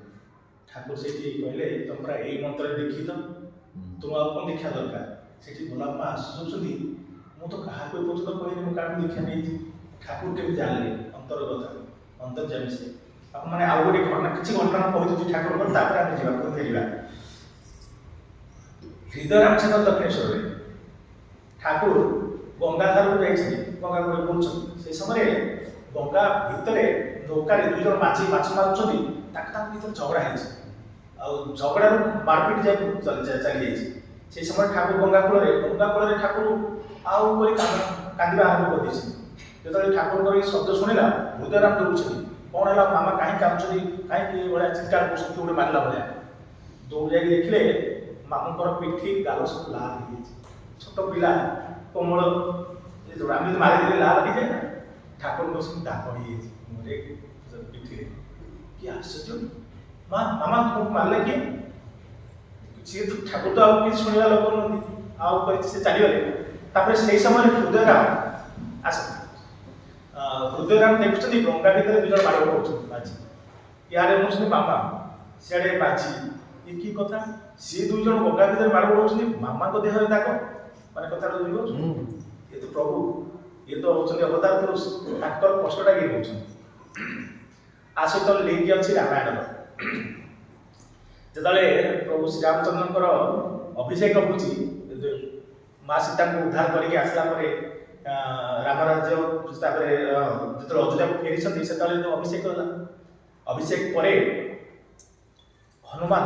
ठाकुर से कहले तुम पूरा यही मंत्र देखी तो तुम कौन दीक्षा दरकार से गोलाम माँ आसुँच मु तो क्या पर्यटन कहनी मुझे दीक्षा नहीं ठाकुर के जानले अंतर्गत अंतर्जामी से आप मैंने आउ गोटे घटना किसी घटना कही ठाकुर आम जावा फेर हृदय रामचंद्र दक्षिणेश्वर ठाकुर गंगा धार गंगा बोल से समय गंगा भितर नौकार दुई जन माझी माछ मारुंट भर झगड़ा है झगड़ा मारपिट चली से समय ठाकुर गंगा कूल ठाकुर आउ कांदा आरंभ कर जो ठाकुर शब्द शुणिला हृदयराम दौड़ कौन है मामा कहीं कांदी कहीं भाया चित्कार कर गोटे मारला भाया दौड़ जा देखिले मामूर पिठी गाल सब लाल छोट पिला कोमल आम जो मारिदे लाल हो जाए ना ठाकुर दाग हो पिठी कि आश्चर्य माँ मामा तुमको मारे किए सी तो ठाकुर तो आगे शुणा लोक नहीं से चलीगले से समय हृदयराम आस हृदयराम देखुं गंगा भितर दुज माड़ पड़े इे मुझे मामा सियाड़े बाजी ये कि कथा सी दुई जन गंगा भितर माड़ पड़े मामा देह दाग माने कथा ये तो प्रभु ये तो होउछन्ति अवतार पुरुष ताकर कष्टटा ये होउछन्ति आ सहित लिंक अछि रामायण जेतले प्रभु श्री रामचंद्रଙ୍କର अभिषेक होउछि माँ सीता को उद्धार करके आसला परे राम राज्य तापर जेतले अयोध्या को फेरी से अभिषेक होला अभिषेक परे हनुमान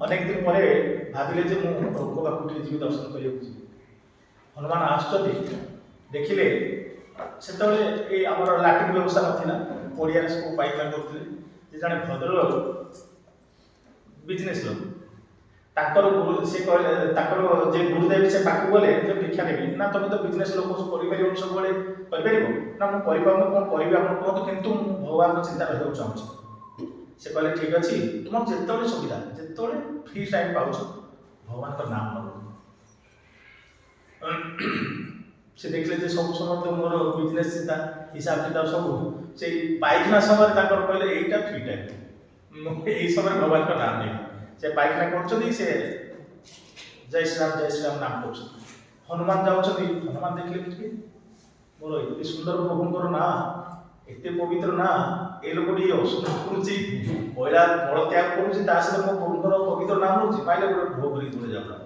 अनेक दिन परे भाविले जे मु प्रभु बापू जीवी दर्शन करियो हनुमान आश्चर्य देखिले से आमर लाट्रिन व्यवस्था नाला पड़िया सब पाइखाना करते जड़े भद्र बिजनेस लोक से कहले जे गुरुदेव से पाक गले जो दीक्षा नेबी ना तुम तो बिजनेस लोक सब कर ना मुझे कौन करी आप कहतु कितु भगवान को चिंता रहा चाहूँ से कहले ठीक अच्छे तुम जिते सुविधा जिते फ्री टाइम पाच भगवान का नाम नब से देखले सब समय तो मोर बिजनेस चिंता हिसाब किताब सब से पाइखाना समय कहले यहीटा फ्री टाइम यही समय भगवान का नाम नहीं से पाइखाना कर जय श्री राम नाम कर हनुमान जाऊँच हनुमान देखले मोर एत सुंदर प्रभुंर ना एत पवित्र ना ए लोक असुंदर करुच्ची महिला बल त्याग करुच्ची मो प्रभुंर पवित्र नाम नौ माइले गोटे ढो कर दूरे जाऊला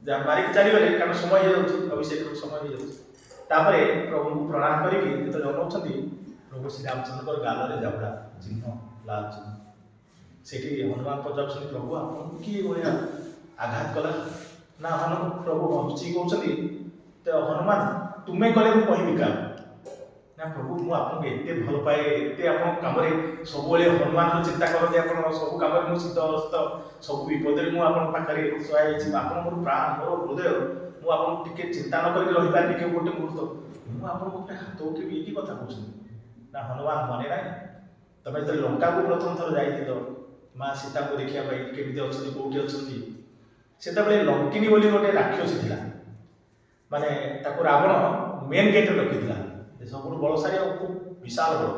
जहाँ मारिक चलीगले कारण समय हो अभिषेक समय हो प्रभु को प्रणाम करके जो अनाऊँच प्रभु श्री रामचंद्र गाल जाऊला चिन्ह लाल चिन्ह से हनुमान पचार प्रभु आपको किए भाया आघात कला ना हनुमान प्रभु हसी कहते हनुमान तुम्हें कले मुझे कहबी क्या ना प्रभु मुझे एत भल पाए एत आप कम सब हनुमान चिंता करते आप सब कम मुझे शीत सब विपद पाखे सहाय आप प्राण मोर हृदय मुझे चिंता न कर रही टे गोटे मुहूर्त मुझे गोटे हाथ उठेबी ये कथा कहते ना हनुमान मने ना तुम जो लंका को प्रथम थर जा माँ सीता को देखापी केमी अच्छा कौटी अच्छी से लंकिनी बोली गोटे राक्षसी थी माने रावण मेन गेट रखी सब बलशाली और खूब विशाल बड़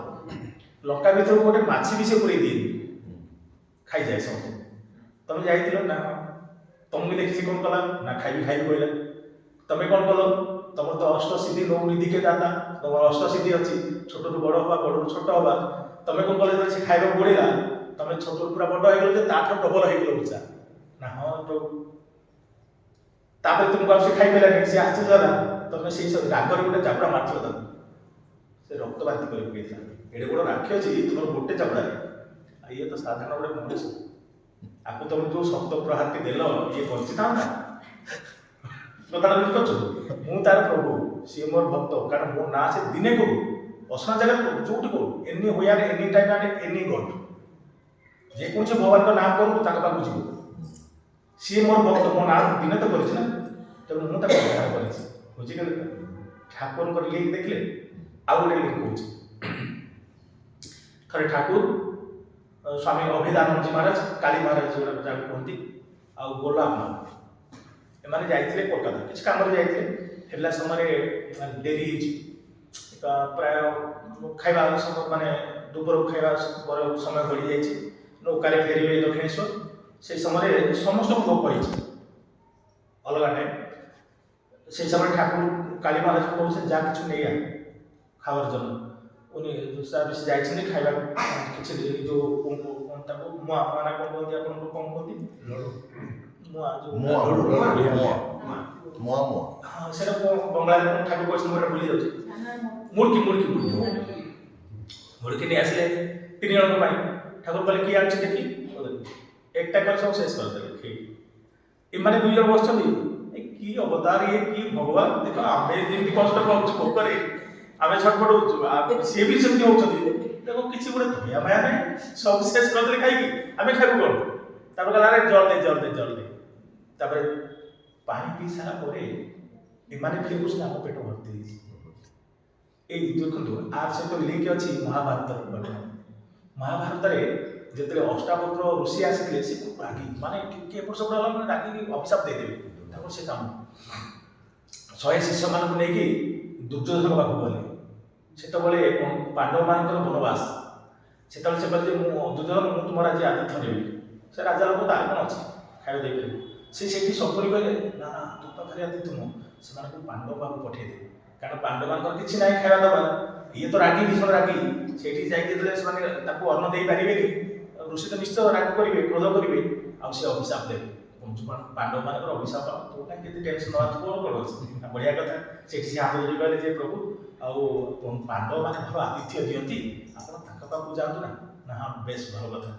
लंका भर गोटे माछी भी से पूरे दिए खाई जाए सब तुम जा ना तुमको देखी कौन कला ना खाई कहला तुम्हें कौन कल तुम तो अष्टसिद्धि नौ निधि के दाता तुम अष्टसिद्धि अच्छी छोट बड़ हवा बड़ छोट हवा तुम्हें कौन कल से खाइबा गोड़ा तुम छोट पूरा बड़ हो डबल हो उचा ना हाँ प्रभु तुमको आगे खाई पारानी सी आश्चर्य तुम से रागर गोटे चापड़ा मारल तुम से रक्त बांति कर एडे बड़ राक्षसी तुम गोटे चापड़ा ये तो साधारण गोटे मनुष्य आपको तुम जो शब्द प्रहार देल ये बची था ना कथा बुझे मुझे तार प्रभु सी मोर भक्त कारण मो ना से दिने करू असना जगह जो करू any hour any time and any god जेकोसी भगवान का नाम करूँ पाक जीव सी मोर भक्त मो ना दिने तो कर तेणु मुझे व्यवहार कर बुझिगले ठाकुर लिंक देखले आउ गोटे लिंक कौन थे ठाकुर स्वामी अभिदानंद जी महाराज काली महाराज जो कहते आउ गोलाप एमाने जाइए कोलकाता किसी कम जाइए समय डेरी प्राय खाइबा समय माने दुपर खाइबा समय बढ़ी जाइए नौकार फेरवे दक्षिणेश्वर से समय समस्त भोग पड़ी अलग टाइम से समय ठाकुर काली महाराज को कौन जहाँ कि नहीं आ खावर जन उन्हें जाइए खाइबा किसी जो मुआ माना कौन कहते आप कौन कहते मुआ जो हाँ से बंगला ठाकुर कैसे मोटा भूली जाऊँ मुड़की मुड़की मुड़की मुड़की नहीं आसले तीन जन ठाकुर कहले किए आछि देखी एकटा कर सब शेष कर देले इमाने दुई जन बसछन्ती की अवतार ये की भगवान देखो आमे जेमती कष्ट पाउछु भोकरे आमे छटपट होछु से भी सेमती होछन्ती देखो किछि गुडे धया माया नै सब शेष कर देले खाइकी आमे खाइबो कोन तापर कहला रे जल दे तापर पानी पी सारा परे इमाने फिर कुछ ना पेट भर्ती ए देखंतु आर से तो लिंक अछि महाभारत घटना महाभारत रे जेतले अष्टावक्र ऋषि आसिले से खूब रागी माने टिके एपट सब माने रागी अभिशाप दे देबे तापर से काम 100 शिष्य मान को नेकी दुर्योधन बाबू गले सेत बळे पांडव मानकर वनवास सेत बळे से कहले दुर्योधन मु तुम्हारा जे आतिथ्य देबी से राजा लोक तार कोन अछि खाइ देबे से सेठी सबरी कहले ना तू पाखरे आतिथ्य मु से माने पांडव बाबू पठे दे କାରଣ ପାଣ୍ଡବମାନଙ୍କର କିଛି ନାହିଁ ଖାଇବା ଦେବା, ଇଏ ତ ରାଗି, ଭୀଷଣ ରାଗି। ସେଇଠି ଯାଇକି ଯେତେବେଳେ ସେମାନେ ତାକୁ ଅନ୍ନ ଦେଇପାରିବେନି, ଋଷି ତ ନିଶ୍ଚୟ ରାଗ କରିବେ, କ୍ରୋଧ କରିବେ, ଆଉ ସେ ଅଭିଶାପ ଦେବେ। ପାଣ୍ଡବମାନଙ୍କର ଅଭିଶାପ, ତୁ କାହିଁ କେତେ ଟେନସନ୍ ନେବା, ତୁ କ'ଣ କରୁଛି? ବଢ଼ିଆ କଥା। ସେଠି ସେ ହାତ ଯୋଡ଼ି କହିଲେ ଯେ ପ୍ରଭୁ, ଆଉ ପାଣ୍ଡବମାନେ ଭଲ ଆତିଥ୍ୟ ଦିଅନ୍ତି, ଆପଣ ତାଙ୍କ ପାଖକୁ ଯାଆନ୍ତୁ ନା। ନା ହଁ, ବେଶ ଭଲ କଥା।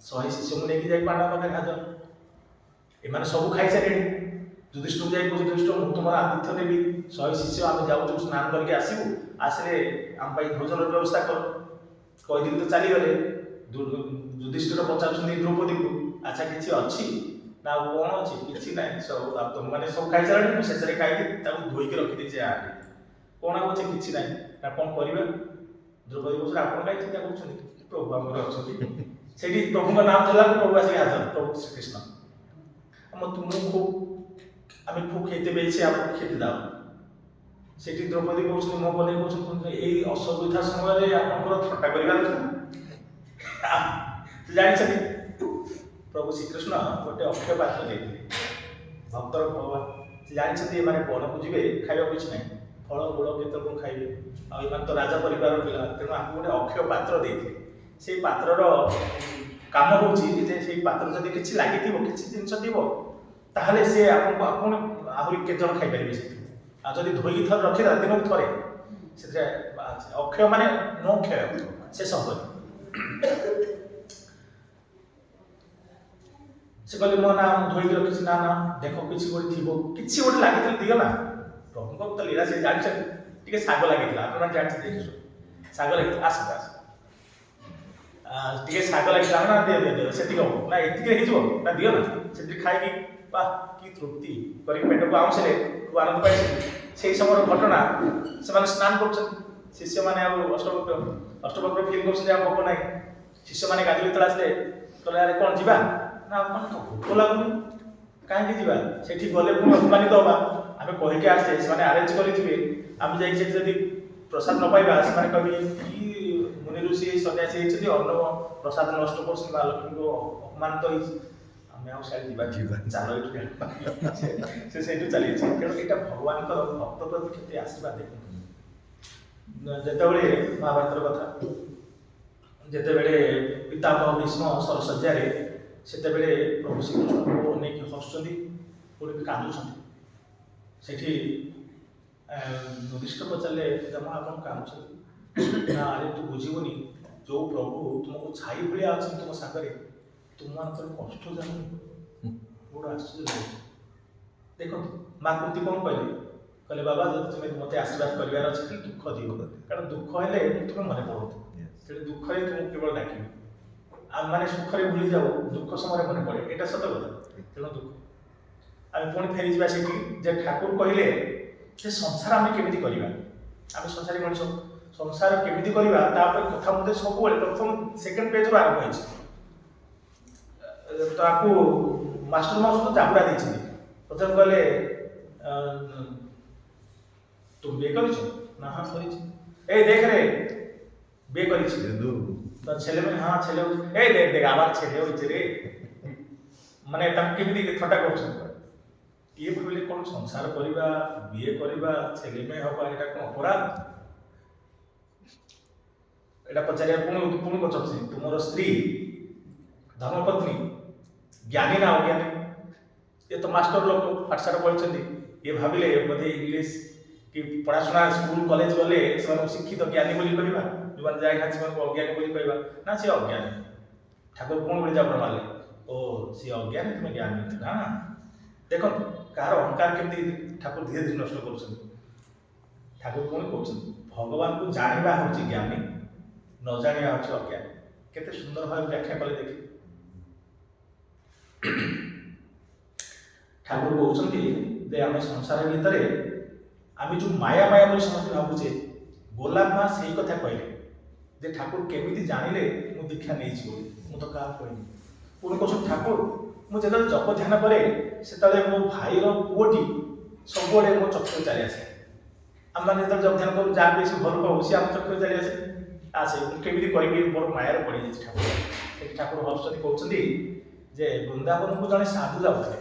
100 ଶିଷ୍ୟଙ୍କୁ ନେଇକି ଯାଇ ପାଣ୍ଡବ ପାଖରେ ହାଜର। ଏମାନେ ସବୁ ଖାଇସାରିଲେଣି। ଯୁଧିଷ୍ଠିରକୁ ଯାଇ କହୁଛି, ଯୁଧିଷ୍ଠିର ମୁଁ ତୁମର ଆତିଥ୍ୟ ଦେବି, 100 ଶିଷ୍ୟ ଆମେ ଯାଉଛୁ ସ୍ନାନ କରିକି ଆସିବୁ, ଆସିଲେ ଆମ ପାଇଁ ଭୋଜନର ବ୍ୟବସ୍ଥା କର। କହିଦେଇକି ତ ଚାଲିଗଲେ। ଯୁଧିଷ୍ଠିର ପଚାରୁଛନ୍ତି ଦ୍ରୌପଦୀକୁ, ଆଚ୍ଛା କିଛି ଅଛି ନା? ଆଉ କ'ଣ ଅଛି? କିଛି ନାହିଁ, ସବୁ ତୁମମାନେ ସବୁ ଖାଇସାରିଲେଣି, ମୁଁ ଶେଷରେ ଖାଇକି ତାକୁ ଧୋଇକି ରଖିଦେଇଛି। ଆରେ କ'ଣ ଆଉ ଅଛି? କିଛି ନାହିଁ। ନା କ'ଣ କରିବା? ଦ୍ରୌପଦୀ କହୁଛନ୍ତି, ଆପଣ କାହିଁ ଚିନ୍ତା କରୁଛନ୍ତି, ପ୍ରଭୁ ଆମର ଅଛନ୍ତି। ସେଇଠି ପ୍ରଭୁଙ୍କ ନାମ ଧରିଲାକୁ ପ୍ରଭୁ ଆସିକି ହାଜର, ପ୍ରଭୁ ଶ୍ରୀକୃଷ୍ଣ। আমি খুব খেতে পেয়েছি, আমাকে খেতে দাও। সেটি দ্রৌপদী কৌশলী ମୋ বলে କହୁଛନ୍ତି, ଏଇ ଅସୁବିଧା ସମୟରେ ଆପଣଙ୍କର ଥଟ୍ଟା କରିବାର ଥିଲା। ଜାଣିଛନ୍ତି ପ୍ରଭୁ ଶ୍ରୀକୃଷ୍ଣ ଗୋଟେ ଅକ୍ଷୟ ପାତ୍ର ଦେଇଥିଲେ ଭକ୍ତର ଭଗବାନ। ଜାଣିଛନ୍ତି ଏମାନେ ବଣକୁ ଯିବେ, ଖାଇବାକୁ କିଛି ନାହିଁ, ଫଳ ମୂଳ କେତେ କ'ଣ ଖାଇବେ, ଆଉ ଏମାନେ ତ ରାଜା ପରିବାର ପିଲା, ତେଣୁ ଆମକୁ ଗୋଟେ ଅକ୍ଷୟ ପାତ୍ର ଦେଇଥିଲେ। ସେଇ ପାତ୍ରର କାମ ହେଉଛି ଯେ ସେଇ ପାତ୍ର ଯଦି କିଛି ଲାଗିଥିବ, କିଛି ଜିନିଷ ଥିବ, ତାହେଲେ ସେ ଆପଣଙ୍କୁ ଆପଣ ଆହୁରି କେତେ ଜଣ ଖାଇପାରିବେ ସେଥିରୁ। ଆଉ ଯଦି ଧୋଇକି ଥରେ ରଖିଦେଲା, ଦିନକୁ ଥରେ, ସେଥିରେ ଅକ୍ଷୟ ମାନେ ନ କ୍ଷୟ, ଶେଷ ହବନି। ସେ କହିଲେ, ମୋ ନା ଧୋଇକି ରଖିଛି। ନା ନା, ଦେଖ କିଛି ଗୋଟେ ଥିବ, କିଛି ଗୋଟେ ଲାଗିଥିଲେ ଦିଅ ନା। ପ୍ରଭୁଙ୍କ ତ ଲୀଳା ସେ ଜାଣିଛନ୍ତି। ଟିକେ ଶାଗ ଲାଗିଥିଲା, ଆପଣ ଜାଣିଛନ୍ତି, ଦେଖିଛୁ ଶାଗ ଲାଗିଥିଲା, ଆସ ଟିକେ ଶାଗ ଲାଗିଥିଲା, ନା ଦିଅ ସେତିକି ହବ ନା, ଏତିକି ହେଇଯିବ ନା, ଦିଅ ନା। ସେଥିରେ ଖାଇକି ବା କି ତୃପ୍ତି କରିକି ପେଟକୁ ଆଉଁସିଲେ, ଆନନ୍ଦ ପାଇଛନ୍ତି। ସେଇ ସମୟର ଘଟଣା, ସେମାନେ ସ୍ନାନ କରୁଛନ୍ତି, ଶିଷ୍ୟମାନେ ଆଉ ଅଷ୍ଟବକ୍ର ଫିଲ୍ କରୁଛନ୍ତି ଆଉ ଭୋକ ନାହିଁ। ଶିଷ୍ୟମାନେ ଗାଧି ଭିତରେ ଆସିଲେ, କହିଲେ ଆରେ କ'ଣ ଯିବା ନା, ମାନେ ତ ଭୋକ ଲାଗୁନି, କାହିଁକି ଯିବା? ସେଠି ଗଲେ ପୁଣି ଅପମାନିତ ହବା। ଆମେ କହିକି ଆସିଲେ, ସେମାନେ ଆରେଞ୍ଜ କରିଥିବେ, ଆମେ ଯାଇକି ସେଠି ଯଦି ପ୍ରସାଦ ନ ପାଇବା, ସେମାନେ କହିବେ କି ମୁନି ଋଷି ସନ୍ନ୍ୟାସୀ ହେଇଛନ୍ତି, ଅନ୍ନ ପ୍ରସାଦ ନଷ୍ଟ କରୁଛନ୍ତି, ମା ଲକ୍ଷ୍ମୀଙ୍କୁ ଅପମାନିତ ହେଇଛି, ଆମେ ଆଉ ସିଆଡ଼େ ଯିବା ଚାଲ ଏଠୁ। ସେ ସେଇଠୁ ଚାଲିଛି। ତେଣୁ ଏଇଟା ଭଗବାନଙ୍କର ଭକ୍ତ ପ୍ରତି କେତେ ଆଶୀର୍ବାଦ। ଦେଖନ୍ତୁ, ଯେତେବେଳେ ମହାଭାରତର କଥା, ଯେତେବେଳେ ପିତାମହ ଭୀଷ୍ମ ସରଶଯ୍ୟାରେ, ସେତେବେଳେ ପ୍ରଭୁ ଶ୍ରୀକୃଷ୍ଣଙ୍କୁ ଅନେଇକି ହସୁଛନ୍ତି, ପୁଣି ବି କାନ୍ଦୁଛନ୍ତି। ସେଠି ଯୁଧିଷ୍ଠିର ପଚାରିଲେ, ପିତାମହ ଆପଣ କାନ୍ଦୁଛନ୍ତି? ନା ଆରେ ତୁ ବୁଝିବୁନି, ଯୋଉ ପ୍ରଭୁ ତୁମକୁ ଛାଇ ଭଳିଆ ଅଛନ୍ତି ତୁମ ସାଙ୍ଗରେ, ତୁମମାନଙ୍କର କଷ୍ଟ ଜାଣୁନି। ବଡ଼ ଆଶ୍ଚର୍ଯ୍ୟ ଲାଗେ। ଦେଖନ୍ତୁ, ମା କୁନ୍ତି କ'ଣ କହିଲେ, ବାବା ଯଦି ତୁମେ ମୋତେ ଆଶୀର୍ବାଦ କରିବାର ଅଛି, ଖାଲି ଦୁଃଖ ଦିଅ, କାରଣ ଦୁଃଖ ହେଲେ ମୁଁ ତୁମେ ମନେ ପଡ଼ୁଛି। ତେଣୁ ଦୁଃଖରେ ତୁମକୁ କେବଳ ଡାକିବି। ଆମେମାନେ ସୁଖରେ ଭୁଲି ଯାଉ, ଦୁଃଖ ସମୟରେ ମନେ ପଡ଼େ, ଏଇଟା ସତ କଥା। ତେଣୁ ଦୁଃଖ, ଆମେ ପୁଣି ଫେରିଯିବା ସେଠି ଯେ ଠାକୁର କହିଲେ ଯେ ସଂସାର ଆମେ କେମିତି କରିବା, ଆମେ ସଂସାରୀ ମଣିଷ, ସଂସାର କେମିତି କରିବା, ତାପରେ କଥା ମୋତେ ସବୁବେଳେ ପ୍ରଥମ ସେକେଣ୍ଡ ପେଜରୁ ଆରମ୍ଭ ହେଇଛି। ତାକୁ ମାଷ୍ଟର ମାଉସୀ ଚାପୁଡ଼ା ଦେଇଛନ୍ତି। ପ୍ରଥମେ କହିଲେ, ତୁ বিয়ে করেছো? না হ্যাঁ করেছি। এই দেখ রে বিয়ে করেছি তো ছেলে মেয়ে, হ্যাঁ ছেলে হচ্ছে, এই দেখ দেখ আবার ছেলে হয়েছে রে, মানে তাকে কেমিতি ଥଟ୍ଟା କରୁଛନ୍ତି। କିଏ ଭାବିଲେ କ'ଣ ସଂସାର କରିବା, ବିଏ କରିବା, ছেলে মেয়ে ହବା, ଏଇଟା କ'ଣ ଅପରାଧ? এটা ପଚାରିବା ପୁଣି ପଚାରୁଛି, ତୁମର ସ୍ତ୍ରୀ ଧର୍ମପତ୍ନୀ ଜ୍ଞାନୀ ନା ଅଜ୍ଞାନୀ? ଏ ତ ମାଷ୍ଟର ଲୋକ, ପାଠଶାଠ ପଢ଼ିଛନ୍ତି, ଇଏ ଭାବିଲେ ବୋଧେ ଇଂଲିଶ କି ପଢ଼ାଶୁଣା ସ୍କୁଲ କଲେଜ ଗଲେ ସେମାନଙ୍କୁ ଶିକ୍ଷିତ ଜ୍ଞାନୀ ବୋଲି କହିବା, ଯେଉଁମାନେ ଯାଇନାହାନ୍ତି ସେମାନଙ୍କୁ ଅଜ୍ଞାନୀ ବୋଲି କହିବା। ନା ସେ ଅଜ୍ଞାନୀ। ଠାକୁର ପୁଣି ଗୋଟେ ଚାପୁଡ଼ା ମାରିଲେ, ଓ ସିଏ ଅଜ୍ଞାନୀ, ତୁମେ ଜ୍ଞାନୀ। ନା ଦେଖନ୍ତୁ କାହାର ଅହଙ୍କାର କେମିତି ଠାକୁର ଧୀରେ ଧୀରେ ନଷ୍ଟ କରୁଛନ୍ତି। ଠାକୁର ପୁଣି କହୁଛନ୍ତି, ଭଗବାନଙ୍କୁ ଜାଣିବା ହେଉଛି ଜ୍ଞାନୀ, ନ ଜାଣିବା ହେଉଛି ଅଜ୍ଞାନୀ। କେତେ ସୁନ୍ଦର ଭାବେ ବ୍ୟାଖ୍ୟା କଲେ ଦେଖି। ଠାକୁର କହୁଛନ୍ତି ଯେ ଆମେ ସଂସାର ଭିତରେ ଆମେ ଯେଉଁ ମାୟା ବୋଲି ସମସ୍ତେ ଭାବୁଛେ, ଗୋଲାପ ମା ସେଇ କଥା କହିଲେ ଯେ ଠାକୁର କେମିତି ଜାଣିଲେ ମୁଁ ଦୀକ୍ଷା ନେଇଛି ବୋଲି, ମୁଁ ତ କାହାକୁ କହିନି। ପୁଣି କହୁଛନ୍ତି, ଠାକୁର ମୁଁ ଯେତେବେଳେ ଜପ ଧ୍ୟାନ କରେ, ସେତେବେଳେ ମୋ ଭାଇର ପୁଅଟି ସବୁବେଳେ ମୋ ଚକ୍ଷୁରେ ଚାଲି ଆସେ। ଆମମାନେ ଯେତେବେଳେ ଜପ ଧ୍ୟାନ କରୁ, ଯାହା ବି ସେ ଭଲ ପାଉ, ସେ ଆମ ଚକ୍ଷୁରେ ଚାଲି ଆସେ। ମୁଁ କେମିତି କରିବି, ମୋର ମାୟାରେ ପଡ଼ିଯାଇଛି ଠାକୁର। ସେଠି ଠାକୁର ହସୁଛନ୍ତି, କହୁଛନ୍ତି ଯେ ବୃନ୍ଦାବନକୁ ଜଣେ ସାଧୁ ଯାଉଥିଲେ,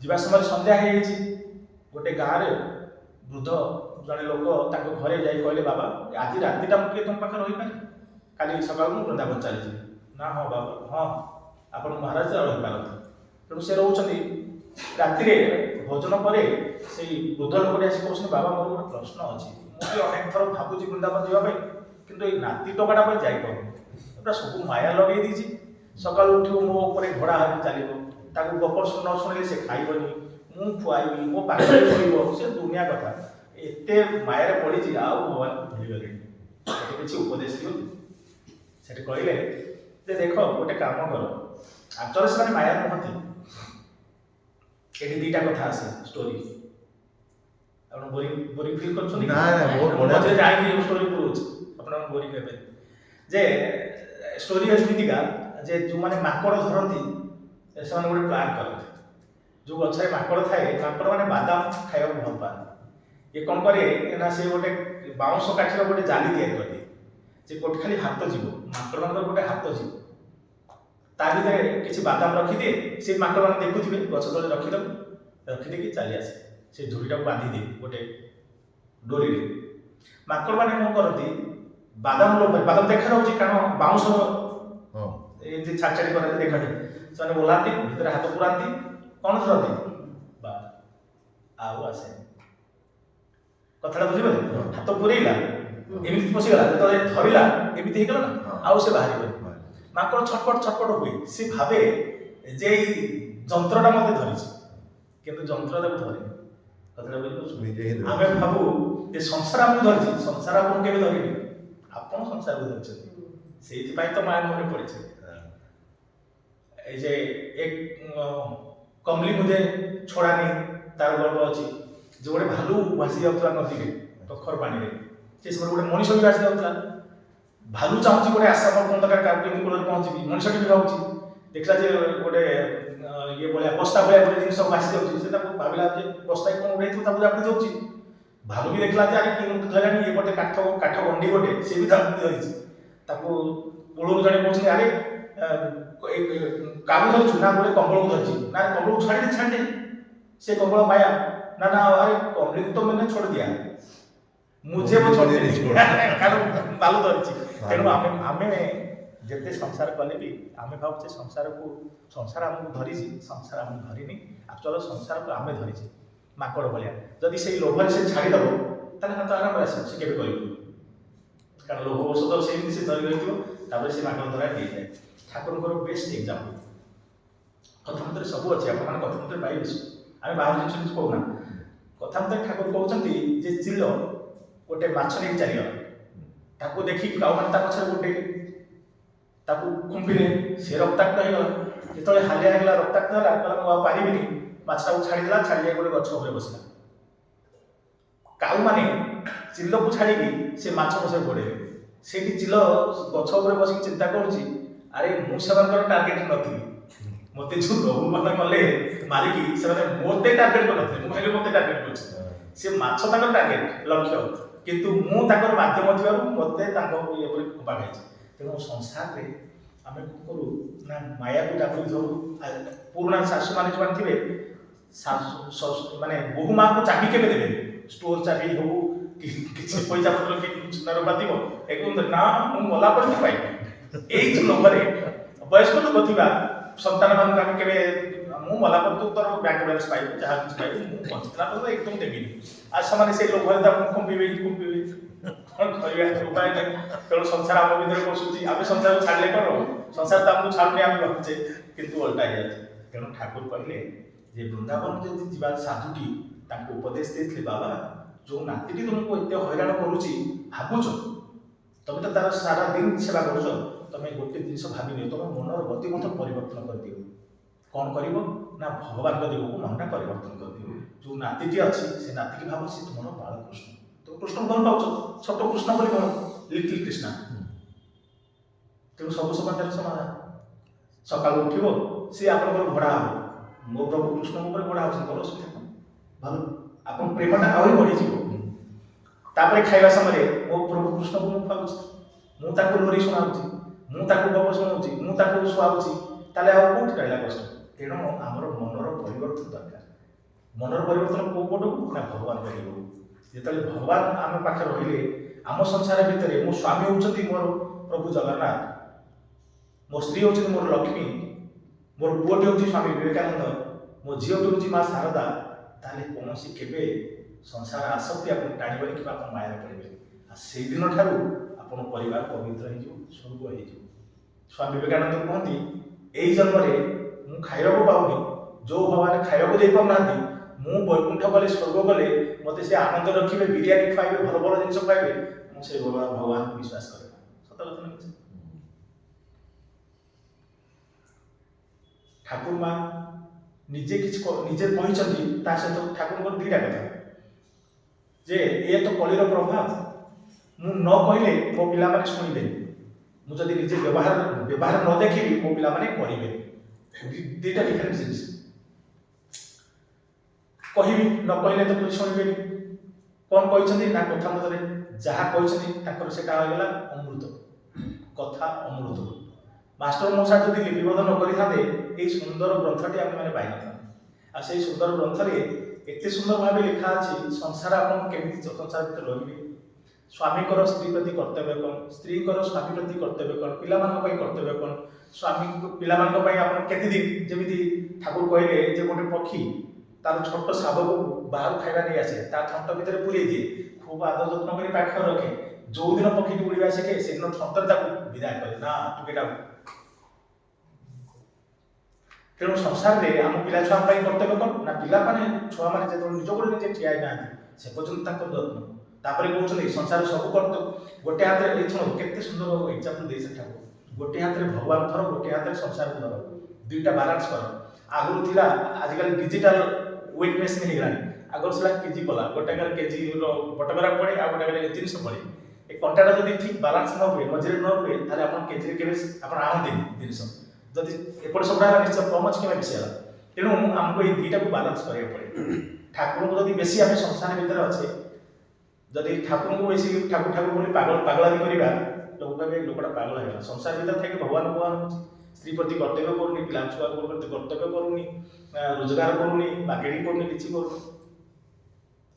ଯିବା ସମୟରେ ସନ୍ଧ୍ୟା ହେଇଯାଇଛି। ଗୋଟେ ଗାଁରେ ବୃଦ୍ଧ ଜଣେ ଲୋକ ତାଙ୍କ ଘରେ ଯାଇ କହିଲେ ବାବା ଆଜି ରାତିଟା ମୁଁ ଟିକେ ତୁମ ପାଖରେ ରହିପାରେ, କାଲି ସକାଳୁ ମୁଁ ବୃନ୍ଦାବନ ଚାଲିଯିବି। ନା ହଁ ବାବା ହଁ ଆପଣ ମହାରାଜ ରହିପାରନ୍ତି। ତେଣୁ ସେ ରହୁଛନ୍ତି। ରାତିରେ ଭୋଜନ ପରେ ସେଇ ବୃଦ୍ଧ ଲୋକଟି ଆସି କହୁଛନ୍ତି ବାବା ମୋର ଗୋଟେ ପ୍ରଶ୍ନ ଅଛି, ମୁଁ ବି ଅନେକ ଥର ଭାବୁଛି ବୃନ୍ଦାବନ ଯିବା ପାଇଁ, କିନ୍ତୁ ଏଇ ନାତି ଟୋକାଟା ପାଇଁ ଯାଇପାରୁନି। ପୁରା ସବୁ ମାୟା ଲଗେଇ ଦେଇଛି। ସକାଳୁ ଉଠିବ ମୋ ଉପରେ ଘୋଡ଼ା ହେଇକି ଚାଲିବ, ତାକୁ ଗପ ନ ଶୁଣିଲେ ସେ ଖାଇବନି, ମୁଁ ଖୁଆଇବି, ମୋ ପାଖରେ ଶୋଇବ, ସେ ଦୁନିଆ କଥା। ଏତେ ମାୟାରେ ପଡ଼ିଛି ଆଉ ଭଗବାନଙ୍କୁ ଭୁଲିଗଲେଣି। ସେଠି କିଛି ଉପଦେଶ ଦିଅନ୍ତୁ। ସେଠି କହିଲେ ଯେ ଦେଖ ଗୋଟେ କାମ କର, ଆକ୍ଚୁଆଲି ସେମାନେ ମାୟା ନୁହନ୍ତି। ଏଠି ଦିଟା କଥା ଆସେ ଷ୍ଟୋରି। ଆପଣ ବୋରିଂ ଫିଲ୍ କରୁଛନ୍ତି? ମଝିରେ ଯାଇକି ଷ୍ଟୋରି ପୁରଉଛି, ଆପଣ ବୋରିଂ ହେବେ। ଯେ ଷ୍ଟୋରି ଏମିତିକା ଯେ ଯେଉଁମାନେ ମାଙ୍କଡ଼ ଧରନ୍ତି ସେମାନେ ଗୋଟେ ପ୍ଲାନ୍ କରନ୍ତି। ଯେଉଁ ଗଛରେ ମାଙ୍କଡ଼ ଥାଏ, ମାଙ୍କଡ଼ ମାନେ ବାଦାମ ଖାଇବାକୁ ଭଲ ପାଆନ୍ତି। ଇଏ କ'ଣ କରେ ନା ସେ ଗୋଟେ ବାଉଁଶ କାଠିର ଗୋଟେ ଜାଲି ତିଆରି କରିଦିଏ। ଯେ କୋଠି ଖାଲି ହାତ ଯିବ, ମାଙ୍କଡ଼ମାନଙ୍କର ଗୋଟେ ହାତ ଯିବ, ତା ଭିତରେ କିଛି ବାଦାମ ରଖିଦିଏ। ସେ ମାଙ୍କଡ଼ମାନେ ଦେଖୁଥିବେ, ଗଛ ତଳେ ରଖିଦେବ, ରଖିଦେଇକି ଚାଲି ଆସେ। ସେ ଝୁଡ଼ିଟାକୁ ବାନ୍ଧିଦିଏ ଗୋଟେ ଡୋରିରେ। ମାଙ୍କଡ଼ମାନେ କ'ଣ କରନ୍ତି, ବାଦାମ ବାଦାମ ଦେଖାଯାଉଛି କାରଣ ବାଉଁଶ ଏମିତି ଛାଡ଼ି ଛାଡ଼ି କରନ୍ତି ଦେଖାଯାଏ। ସେମାନେ ଓହ୍ଲାନ୍ତି, ଭିତରେ ହାତ ପୁରାନ୍ତି, କ'ଣ ଧରନ୍ତି ବା ଆଉ ଆସେନି। କଥାଟା ବୁଝିପାରିଲେ? ହାତ ପୁରେଇଲା ଏମିତି ପଶିଗଲା, ଯେତେବେଳେ ଧରିଲା ଏମିତି ହେଇଗଲା ନା, ଆଉ ସେ ବାହାରିବନି। ମାଙ୍କଡ଼ ଛଟପଟ ଛଟପଟ ହୁଏ। ସେ ଭାବେ ଯେ ଏଇ ଯନ୍ତ୍ରଟା ମୋତେ ଧରିଛି, କିନ୍ତୁ ଯନ୍ତ୍ର ତାକୁ ଧରେନି। କଥାଟା ବୁଝିପାରୁଛୁ? ଆମେ ଭାବୁ ଯେ ସଂସାର ଆମକୁ ଧରିଛି, ସଂସାର ଆପଣଙ୍କୁ କେବେ ଧରିନି, ଆପଣ ସଂସାରକୁ ଧରିଛନ୍ତି। ସେଇଥିପାଇଁ ତ ମାୟା ମନରେ ପଡ଼ିছে। এই যে এক কমলি মুझे छोड़ा नहीं तार গল্প ଅଛି। যে ଗୋଟେ ଭାଲୁ ଭାସି ଯାଉଥିଲା ନଦୀରେ ଟଖର ପାଣିରେ, ସେ ସମୟରେ ଗୋଟେ ମଣିଷ ବି ଭାସି ଯାଉଥିଲା। ଭାଲୁ ଚାହୁଁଛି ଗୋଟେ ଆଶ୍ରମ ପନ୍ଦରଟା କେମିତି କୂଳରେ ପହଞ୍ଚିବି, ମଣିଷଟି ବି ଭାବୁଛି। ଦେଖିଲା ଯେ ଗୋଟେ ଇଏ ଭଳିଆ ବସ୍ତା ଭଳିଆ ଗୋଟେ ଜିନିଷ ଭାସି ଯାଉଛି, ସେ ତାକୁ ଭାବିଲା ଯେ ବସ୍ତାକି କ'ଣ ଉଡ଼େଇଥିବ, ତାକୁ ଜାପି ଦେଉଛି। ଭାଲୁ ବି ଦେଖିଲା ଯେ ଆରେ କିଏ ମୋତେ ଧରିଲାଣି, ଇଏ ଗୋଟେ କାଠ ଗଣ୍ଡି ଗୋଟେ, ସେ ବି ଜାପି ଧରିଛି। ତାକୁ କୂଳରୁ ଜଣେ କହୁଛନ୍ତି ଆରେ କାହାକୁ ଧରିଛୁ, ନା ଗୋଟେ କମ୍ବଳକୁ ଧରିଛି। ନା କମ୍ବଳକୁ ଛାଡ଼ି ସେ କମ୍ବଳ ମାୟା। ନା ନା अरे कमली को तो मैंने छोड़ दिया, मुझे वो छोड़ दिया कारण बालू धरिଛି। ତେଣୁ ଆମେ ଯେତେ ସଂସାର କଲେ ବି ଆମେ ଭାବୁଛେ ସଂସାର ଆମକୁ ଧରିଛି, ସଂସାର ଆମକୁ ଧରିନି। ଆକ୍ଚୁଆଲି ସଂସାରକୁ ଆମେ ଧରିଛେ ମାଙ୍କଡ଼ ଭଳିଆ। ଯଦି ସେଇ ଲୋଭରେ ସେ ଛାଡ଼ିଦେବ ତାହେଲେ ହାତ ଆରାମରେ ଆସିବ, ସେ କେବେ କରିବ। କାରଣ ଲୋଭ ଔଷଧ ସେମିତି ସେ ଧରି ରହିଥିବ, ତାପରେ ସେ ମାଙ୍କଡ଼ ଧରା ହେଇଯାଏ। ଠାକୁରଙ୍କର ବେଷ୍ଟ ଏକ୍ଜାମ୍ପଲ। କଥାମୃତରେ ସବୁ ଅଛି, ଆପଣମାନେ କଥାମୃତରେ ପାଇବେ। ଆମେ ବାହାର ଜିନିଷ କିଛି କହୁନା। କଥାମୃତରେ ଠାକୁର କହୁଛନ୍ତି ଯେ ଚିଲ ଗୋଟେ ମାଛ ନେଇକି ଚାଲିଗଲା, ତାକୁ ଦେଖିକି କାଉମାନେ ତା ପଛରେ ଗୋଟେଇଲେ, ତାକୁ ଖୁମ୍ପିଲେ, ସେ ରକ୍ତାକ୍ତ ହେଇଗଲା। ଯେତେବେଳେ ହାଲିଆ ହେଇଗଲା, ରକ୍ତାକ୍ତ ହେଲା, କହିଲା ମୁଁ ଆଉ ପାରିବିନି, ମାଛଟାକୁ ଛାଡ଼ିଦେଲା, ଛାଡ଼ି ଯାଇ ଗୋଟେ ଗଛ ଉପରେ ବସିଲା। କାଉମାନେ ଚିଲକୁ ଛାଡ଼ିକି ସେ ମାଛ ପଛରେ ଗୋଡ଼େଇଲେ। ସେଇଠି ଚିଲ ଗଛ ଉପରେ ବସିକି ଚିନ୍ତା କରୁଛି, ଆରେ ମୁଁ ସେମାନଙ୍କର ଟାର୍ଗେଟ ନଥିଲି, ମୋତେ ଯେଉଁ ଲୋଭମାନ କଲେ ମାରିକି, ସେମାନେ ମୋତେ ଟାର୍ଗେଟ କରିନଥିଲେ, ମୁଁ ଭାବିଲି ମୋତେ ଟାର୍ଗେଟ କରିଛି। ସେ ମାଛ ତାଙ୍କର ଟାର୍ଗେଟ ଲକ୍ଷ୍ୟ, କିନ୍ତୁ ମୁଁ ତାଙ୍କର ମାଧ୍ୟମ ଥିବାରୁ ମୋତେ ତାଙ୍କ ଇଏ ଉପରେ ଖୋପା ଖାଇଛି। ତେଣୁ ସଂସାରରେ ଆମେ କ'ଣ କରୁ ନା ମାୟାକୁ ଜାବୁଡ଼ି ଧରୁ। ପୁରୁଣା ଶାଶୁମାନେ ଯେଉଁମାନେ ଥିବେ, ମାନେ ବୋହୁ ମାଆଙ୍କୁ ଚାବି କେବେ ଦେବେନି, ଷ୍ଟୋର ଚାବି ହଉ କି କିଛି ପଇସା ପତ୍ର କି ସୁନା ରୂପା ଥିବ, ଏକୁ ନା ମୁଁ ମଲା ପରେ ବି ପାଇବି। ଏଇ ଯେଉଁ ଲୋଭରେ ବୟସ୍କ ଲୋକ ଥିବା ସନ୍ତାନମାନଙ୍କୁ ଆମେ କେବେ ମୁଁ ମଲା ପରେ ତୁ ତୋର ବ୍ୟାଙ୍କ ବାଲାନ୍ସ ପାଇବୁ, ଯାହା କିଛି ପାଇବୁ, ମୁଁ ବଞ୍ଚିଥିଲା ପରେ ଏକଦମ ଦେବିନି। ଆଉ ସେମାନେ ସେଇ ଲୋଭରେ ତାକୁ ଖୁମ୍ପିବେ କ'ଣ କରିବା, ଉପାୟ ନାହିଁ। ତେଣୁ ସଂସାର ଆମ ଭିତରେ ପଶୁଛି, ଆମେ ସଂସାରକୁ ଛାଡ଼ିଲେ କ'ଣ ହବ, ସଂସାର ତ ଆମକୁ ଛାଡ଼ୁନି, ଆମେ ଭାବୁଛେ, କିନ୍ତୁ ଓଲଟା ହେଇଯାଉଛି। ତେଣୁ ଠାକୁର କହିଲେ ଯେ ବୃନ୍ଦାବନ ଯଦି ଯିବା ସାଧୁଟି ତାଙ୍କୁ ଉପଦେଶ ଦେଇଥିଲେ, ବାବା ଯେଉଁ ନାତିଟି ତୁମକୁ ଏତେ ହଇରାଣ କରୁଛି ଭାବୁଛ, ତମେ ତ ତାର ସାରା ଦିନ ସେବା କରୁଛ, ତମେ ଗୋଟେ ଜିନିଷ ଭାବିନିଅ, ତମ ମନର ଗତିପଥ ପରିବର୍ତ୍ତନ କରିଦିଅ। କ'ଣ କରିବ ନା ଭଗବାନଙ୍କ ଦିଗକୁ ମନଟା ପରିବର୍ତ୍ତନ କରିଦିଅ। ଯେଉଁ ନାତିଟି ଅଛି ସେ ନାତିକି ଭାବ ସେ ତୁମର ବାଳକୃଷ୍ଣ, ତୁମ କୃଷ୍ଣକୁ ଭଲ ପାଉଛ, ଛୋଟ କୃଷ୍ଣ ବୋଲି କ'ଣ, ଲିଟିଲ କୃଷ୍ଣ। ତେଣୁ ସବୁ ସମାଧାନ ସମାଧାନ। ସକାଳୁ ଉଠିବ, ସିଏ ଆପଣଙ୍କର ଘୋଡ଼ା ହେବ, ମୋ ପ୍ରଭୁ କୃଷ୍ଣଙ୍କ ଉପରେ ଘୋଡ଼ା ହେଉଛନ୍ତି, ଭଲ ଅସୁବିଧା କ'ଣ, ଭଲ ଆପଣ ପ୍ରେମଟା ଆହୁରି ବଢ଼ିଯିବ। ତାପରେ ଖାଇବା ସମୟରେ ମୋ ପ୍ରଭୁ କୃଷ୍ଣକୁ ମୁଁ ପାଉଛି, ମୁଁ ତାଙ୍କୁ ଲୋରି ଶୁଣାଉଛି, ମୁଁ ତାକୁ ଗପ ଶୁଣାଉଛି, ମୁଁ ତାକୁ ଶୁଆଉଛି, ତାହେଲେ ଆଉ କେଉଁଠି ରହିଲା କଷ୍ଟ। ତେଣୁ ଆମର ମନର ପରିବର୍ତ୍ତନ ଦରକାର। ମନର ପରିବର୍ତ୍ତନ କେଉଁ ପଟକୁ ନା ଭଗବାନଙ୍କ ଦିଗକୁ। ଯେତେବେଳେ ଭଗବାନ ଆମ ପାଖରେ ରହିଲେ ଆମ ସଂସାର ଭିତରେ ମୋ ସ୍ୱାମୀ ହେଉଛନ୍ତି ମୋର ପ୍ରଭୁ ଜଗନ୍ନାଥ, ମୋ ସ୍ତ୍ରୀ ହେଉଛନ୍ତି ମୋର ଲକ୍ଷ୍ମୀ, ମୋର ପୁଅଟି ହେଉଛି ସ୍ୱାମୀ ବିବେକାନନ୍ଦ, ମୋ ଝିଅଟି ହେଉଛି ମା ଶାରଦା, ତାହେଲେ କୌଣସି କେବେ ସଂସାର ଆସକ୍ତି ଆପଣ ଟାଣିବେନି କିମ୍ବା ଆପଣ ମାୟାରେ ପଡ଼ିବେନି। ଆଉ ସେଇଦିନ ଠାରୁ ଆପଣ ପରିବାର ପବିତ୍ର ହେଇଯିବ, ସ୍ୱର୍ଗ ହେଇଯିବ। ସ୍ୱାମୀ ବିବେକାନନ୍ଦ କୁହନ୍ତି ଏଇ ଜନ୍ମରେ ମୁଁ ଖାଇବାକୁ ପାଉନି, ଯେଉଁ ଭଗବାନ ଖାଇବାକୁ ଦେଇପାରୁନାହାନ୍ତି, ମୁଁ ବୈକୁଣ୍ଠ ଗଲେ ସ୍ୱର୍ଗ ଗଲେ ମୋତେ ସେ ଆନନ୍ଦ ରଖିବେ, ବିରିୟାନୀ ଖୁଆଇବେ, ଭଲ ଭଲ ଜିନିଷ ଖୁଆଇବେ, ମୁଁ ସେ ଭଗବାନଙ୍କୁ ବିଶ୍ୱାସ କରେ ନା। ସତ କଥା ନୁହେଁ? ଠାକୁର ମା ନିଜେ କିଛି ନିଜେ କହିଛନ୍ତି, ତା ସହିତ ଠାକୁରଙ୍କର ଦୁଇଟା କଥା ଯେ ଏ ତ କଳିର ପ୍ରଭାବ, ମୁଁ ନ କହିଲେ ମୋ ପିଲାମାନେ ଶୁଣିବେନି, ମୁଁ ଯଦି ନିଜେ ବ୍ୟବହାର ନ ଦେଖିବି ମୋ ପିଲାମାନେ କରିବେନି। ଦୁଇଟା ଡିଫରେନ୍ସ ଜିନିଷ। କହିବି, ନ କହିଲେ ତ କେହି ଶୁଣିବେନି। କ'ଣ କହିଛନ୍ତି ନା କଥା ମତରେ ଯାହା କହିଛନ୍ତି ତାଙ୍କର ସେଟା ହୋଇଗଲା ଅମୃତ କଥା, ଅମୃତ। ମାଷ୍ଟର ମଉସା ଯଦି ଲିପିବଦ୍ଧ ନ କରିଥାନ୍ତେ ଏଇ ସୁନ୍ଦର ଗ୍ରନ୍ଥଟି ଆମେମାନେ ପାଇନଥାନ୍ତେ। ଆଉ ସେଇ ସୁନ୍ଦର ଗ୍ରନ୍ଥରେ ଏତେ ସୁନ୍ଦର ଭାବେ ଲେଖା ଅଛି ସଂସାର ଆପଣ କେମିତି ସଂସାର ଭିତରେ ରହିବେ, ସ୍ୱାମୀଙ୍କର ସ୍ତ୍ରୀ ପ୍ରତି କର୍ତ୍ତବ୍ୟ କ'ଣ, ସ୍ତ୍ରୀଙ୍କର ସ୍ୱାମୀ ପ୍ରତି କର୍ତ୍ତବ୍ୟ କ'ଣ, ପିଲାମାନଙ୍କ ପାଇଁ କର୍ତ୍ତବ୍ୟ କ'ଣ, ସ୍ୱାମୀ ପିଲାମାନଙ୍କ ପାଇଁ ଆପଣ କେତେ ଦିନ, ଯେମିତି ଠାକୁର କହିଲେ ଯେ ଗୋଟେ ପକ୍ଷୀ ତାର ଛୋଟ ଶାବକୁ ବାହାରୁ ଖାଇବା ନେଇ ଆସେ, ତା ଥଣ୍ଟ ଭିତରେ ପୁରେଇ ଦିଏ, ଖୁବ ଆଦର ଯତ୍ନ କରି ପାଖରେ ରଖେ, ଯୋଉଦିନ ପକ୍ଷୀଟି ଉଡ଼ିବା ଶିଖେ ସେଦିନ ଥଣ୍ଟରେ ତାକୁ ବିଦାୟ କରେ, ନା ଟୁକେଟା। ତେଣୁ ସଂସାରରେ ଆମ ପିଲା ଛୁଆଙ୍କ ପାଇଁ କର୍ତ୍ତବ୍ୟ କ'ଣ ନା ପିଲାମାନେ ଛୁଆମାନେ ଯେତେବେଳେ ନିଜ ଗୋଡ଼ରେ ନିଜେ ଠିଆ ହେଇନାହାନ୍ତି ସେ ପର୍ଯ୍ୟନ୍ତ ତାଙ୍କର ଯତ୍ନ। ତାପରେ କହୁଛନ୍ତି ସଂସାର ସବୁ କର୍ତ୍ତବ୍ୟ ଗୋଟେ ହାତରେ, ଏଇ ଶୁଣନ୍ତୁ କେତେ ସୁନ୍ଦର ଏକ୍ସାମ୍ପଲ ଦେଇছে ଠାକୁର, ଗୋଟେ ହାତରେ ଭଗବାନ ଧର, ଗୋଟେ ହାତରେ ସଂସାର ଧର, ଦୁଇଟା ବାଲାନ୍ସ କର। ଆଗରୁ ଥିଲା, ଆଜିକାଲି ଡିଜିଟାଲ ୱେଟ୍ ମେସିନ୍ ହେଇଗଲାଣି, ଆଗରୁ ଥିଲା କେଜି କଲା, ଗୋଟେ ଜାଗାରେ କେଜିର ବଟକରା ପଡ଼େ, ଆଉ ଗୋଟେ ଜାଗାରେ ଜିନିଷ ପଡ଼େ। ଏ କଣ୍ଟାଟା ଯଦି ଠିକ୍ ବାଲାନ୍ସ ନ ହୁଏ, ମଝିରେ ନ ହୁଏ, ତାହେଲେ ଆପଣ କେଜିରେ କେବେ ଆପଣ ଆଣନ୍ତିନି ଜିନିଷ, ଯଦି ଏପଟ ସେପଟ ହେଲା ନିଶ୍ଚୟ କମ୍ ଅଛି କିମ୍ବା ବେଶୀ ହେଲା। ତେଣୁ ଆମକୁ ଏଇ ଦୁଇଟାକୁ ବାଲାନ୍ସ କରିବାକୁ ପଡ଼େ। ଠାକୁରଙ୍କୁ ଯଦି ବେଶୀ ଆମେ ସଂସାର ଭିତରେ ଅଛେ, ଯଦି ଠାକୁରଙ୍କୁ ବେଶୀ ଠାକୁର ଠାକୁର ବୋଲି ପାଗଳାମି କରିବା, ଲୋକ କହିବେ ଲୋକଟା ପାଗଳ ହେଇଗଲା। ସଂସାର ଭିତରେ ଥାଇକି ଭଗବାନ ଭଗବାନ ହେଉଛି, ସ୍ତ୍ରୀ ପ୍ରତି କର୍ତ୍ତବ୍ୟ କରୁନି, ପିଲା ଛୁଆଙ୍କ ପ୍ରତି କର୍ତ୍ତବ୍ୟ କରୁନି, ରୋଜଗାର କରୁନି, ବାଗେଡ଼ି କରୁନି, କିଛି କରୁନି।